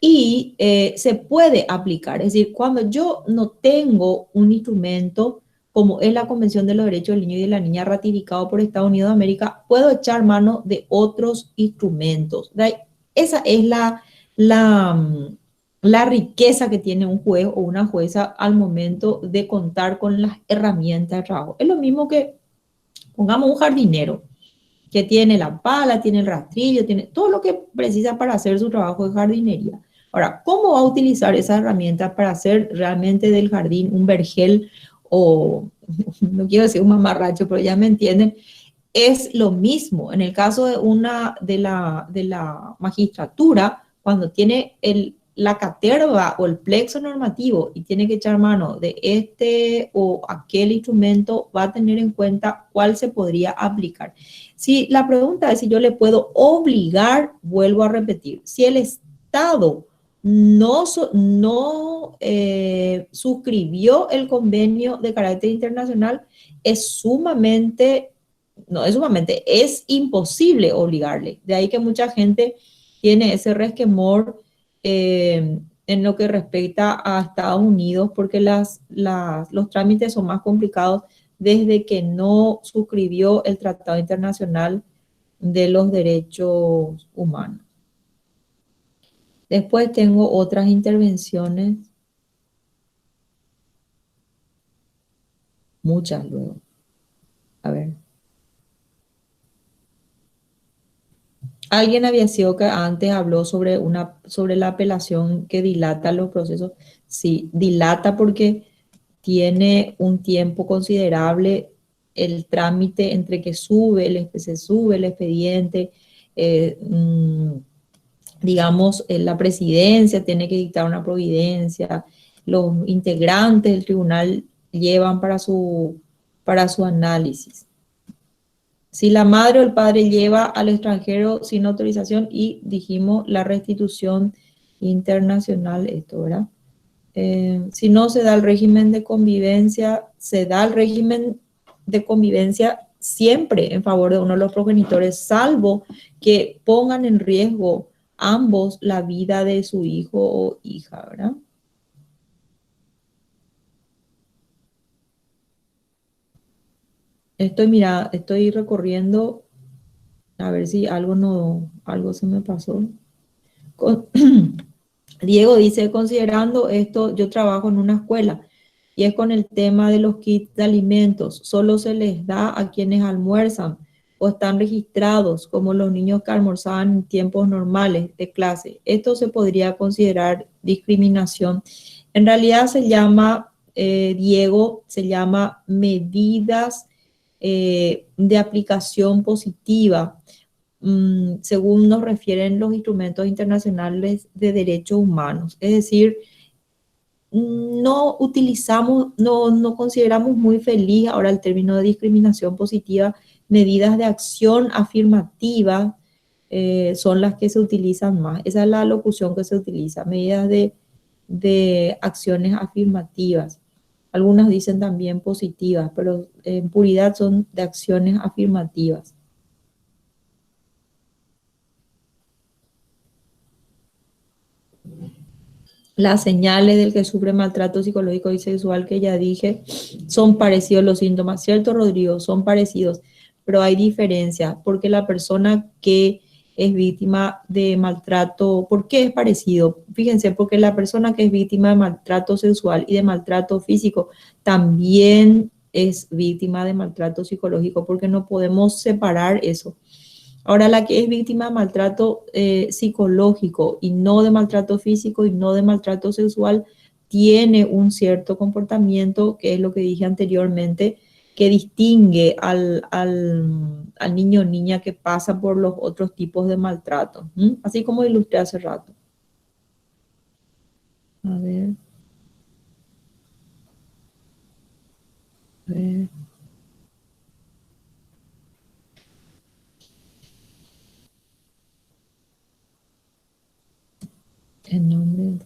Speaker 1: y se puede aplicar. Es decir, cuando yo no tengo un instrumento como es la Convención de los Derechos del Niño y de la Niña ratificado por Estados Unidos de América, puedo echar mano de otros instrumentos. Esa es la riqueza que tiene un juez o una jueza al momento de contar con las herramientas de trabajo. Es lo mismo que, pongamos, un jardinero que tiene la pala, tiene el rastrillo, tiene todo lo que precisa para hacer su trabajo de jardinería. Ahora, ¿cómo va a utilizar esas herramientas para hacer realmente del jardín un vergel o, no quiero decir un mamarracho, pero ya me entienden? Es lo mismo. En el caso de la magistratura, cuando tiene la caterva o el plexo normativo y tiene que echar mano de este o aquel instrumento, va a tener en cuenta cuál se podría aplicar. Si la pregunta es si yo le puedo obligar, vuelvo a repetir, si el Estado no suscribió el convenio de carácter internacional, es sumamente, no es sumamente, es imposible obligarle. De ahí que mucha gente tiene ese resquemor en lo que respecta a Estados Unidos, porque los trámites son más complicados desde que no suscribió el Tratado Internacional de los Derechos Humanos. Después tengo otras intervenciones, muchas luego. A ver. Alguien había sido que antes habló sobre la apelación que dilata los procesos. Sí, dilata porque tiene un tiempo considerable el trámite entre que se sube el expediente, digamos, la presidencia tiene que dictar una providencia, los integrantes del tribunal llevan para su análisis. Si la madre o el padre lleva al extranjero sin autorización y dijimos la restitución internacional, esto, ¿verdad? Si no se da el régimen de convivencia, se da el régimen de convivencia siempre en favor de uno de los progenitores, salvo que pongan en riesgo ambos la vida de su hijo o hija, ¿verdad? Estoy recorriendo a ver si algo se me pasó. Diego dice, considerando esto, yo trabajo en una escuela y es con el tema de los kits de alimentos. Solo se les da a quienes almuerzan o están registrados como los niños que almorzaban en tiempos normales de clase. Esto se podría considerar discriminación. En realidad se llama, Diego, se llama medidas de aplicación positiva, según nos refieren los instrumentos internacionales de derechos humanos. Es decir, no consideramos muy feliz ahora el término de discriminación positiva. Medidas de acción afirmativa son las que se utilizan más. Esa es la locución que se utiliza, medidas de acciones afirmativas. Algunas dicen también positivas, pero en puridad son de acciones afirmativas. Las señales del que sufre maltrato psicológico y sexual que ya dije, son parecidos los síntomas, ¿cierto, Rodrigo? Son parecidos, pero hay diferencia, porque la persona que es víctima de maltrato, ¿por qué es parecido? Fíjense, porque la persona que es víctima de maltrato sexual y de maltrato físico también es víctima de maltrato psicológico, porque no podemos separar eso. Ahora, la que es víctima de maltrato psicológico y no de maltrato físico y no de maltrato sexual, tiene un cierto comportamiento, que es lo que dije anteriormente, que distingue al niño o niña que pasa por los otros tipos de maltrato. Así como ilustré hace rato. A ver. A ver. El nombre.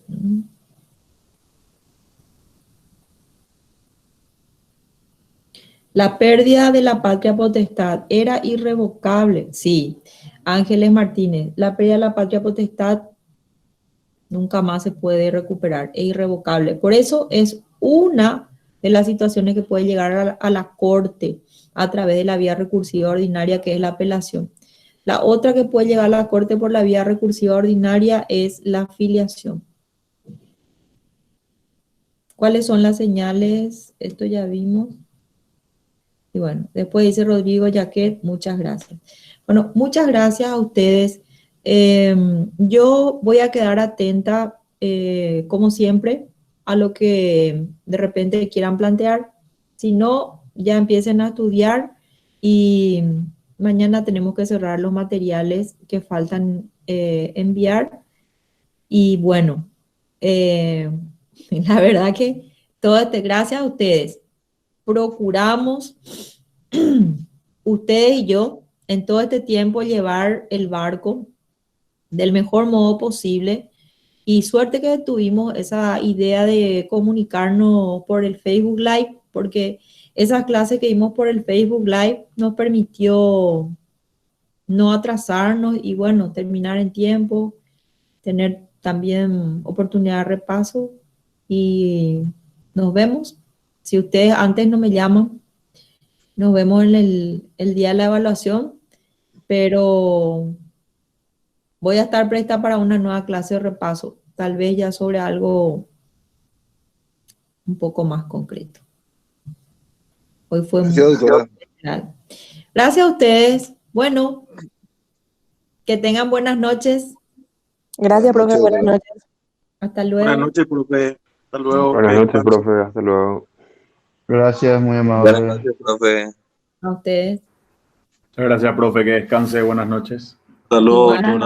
Speaker 1: La pérdida de la patria potestad era irrevocable. Sí, Ángeles Martínez, la pérdida de la patria potestad nunca más se puede recuperar, es irrevocable. Por eso es una de las situaciones que puede llegar a la corte a través de la vía recursiva ordinaria, que es la apelación. La otra que puede llegar a la corte por la vía recursiva ordinaria es la filiación. ¿Cuáles son las señales? Esto ya vimos. Y bueno, después dice Rodrigo Yaquet, muchas gracias. Bueno, muchas gracias a ustedes. Yo voy a quedar atenta, como siempre, a lo que de repente quieran plantear. Si no, ya empiecen a estudiar y mañana tenemos que cerrar los materiales que faltan enviar. Y bueno, la verdad que gracias a ustedes. Procuramos, ustedes y yo, en todo este tiempo llevar el barco del mejor modo posible, y suerte que tuvimos esa idea de comunicarnos por el Facebook Live, porque esas clases que dimos por el Facebook Live nos permitió no atrasarnos y bueno, terminar en tiempo, tener también oportunidad de repaso, y nos vemos. Si ustedes antes no me llaman, nos vemos en el día de la evaluación, pero voy a estar presta para una nueva clase de repaso, tal vez ya sobre algo un poco más concreto. Hoy fue muy general. Gracias a ustedes. Bueno, que tengan buenas noches.
Speaker 7: Gracias, profe. Buenas noches.
Speaker 1: Hasta luego.
Speaker 2: Buenas noches, profe. Hasta luego.
Speaker 8: Buenas noches, profe. Hasta luego.
Speaker 3: Gracias, muy amable.
Speaker 5: Buenas noches, profe.
Speaker 1: A ustedes.
Speaker 6: Muchas gracias, profe. Que descanse. Buenas noches.
Speaker 5: Hasta luego,
Speaker 1: Igual.
Speaker 5: doctora.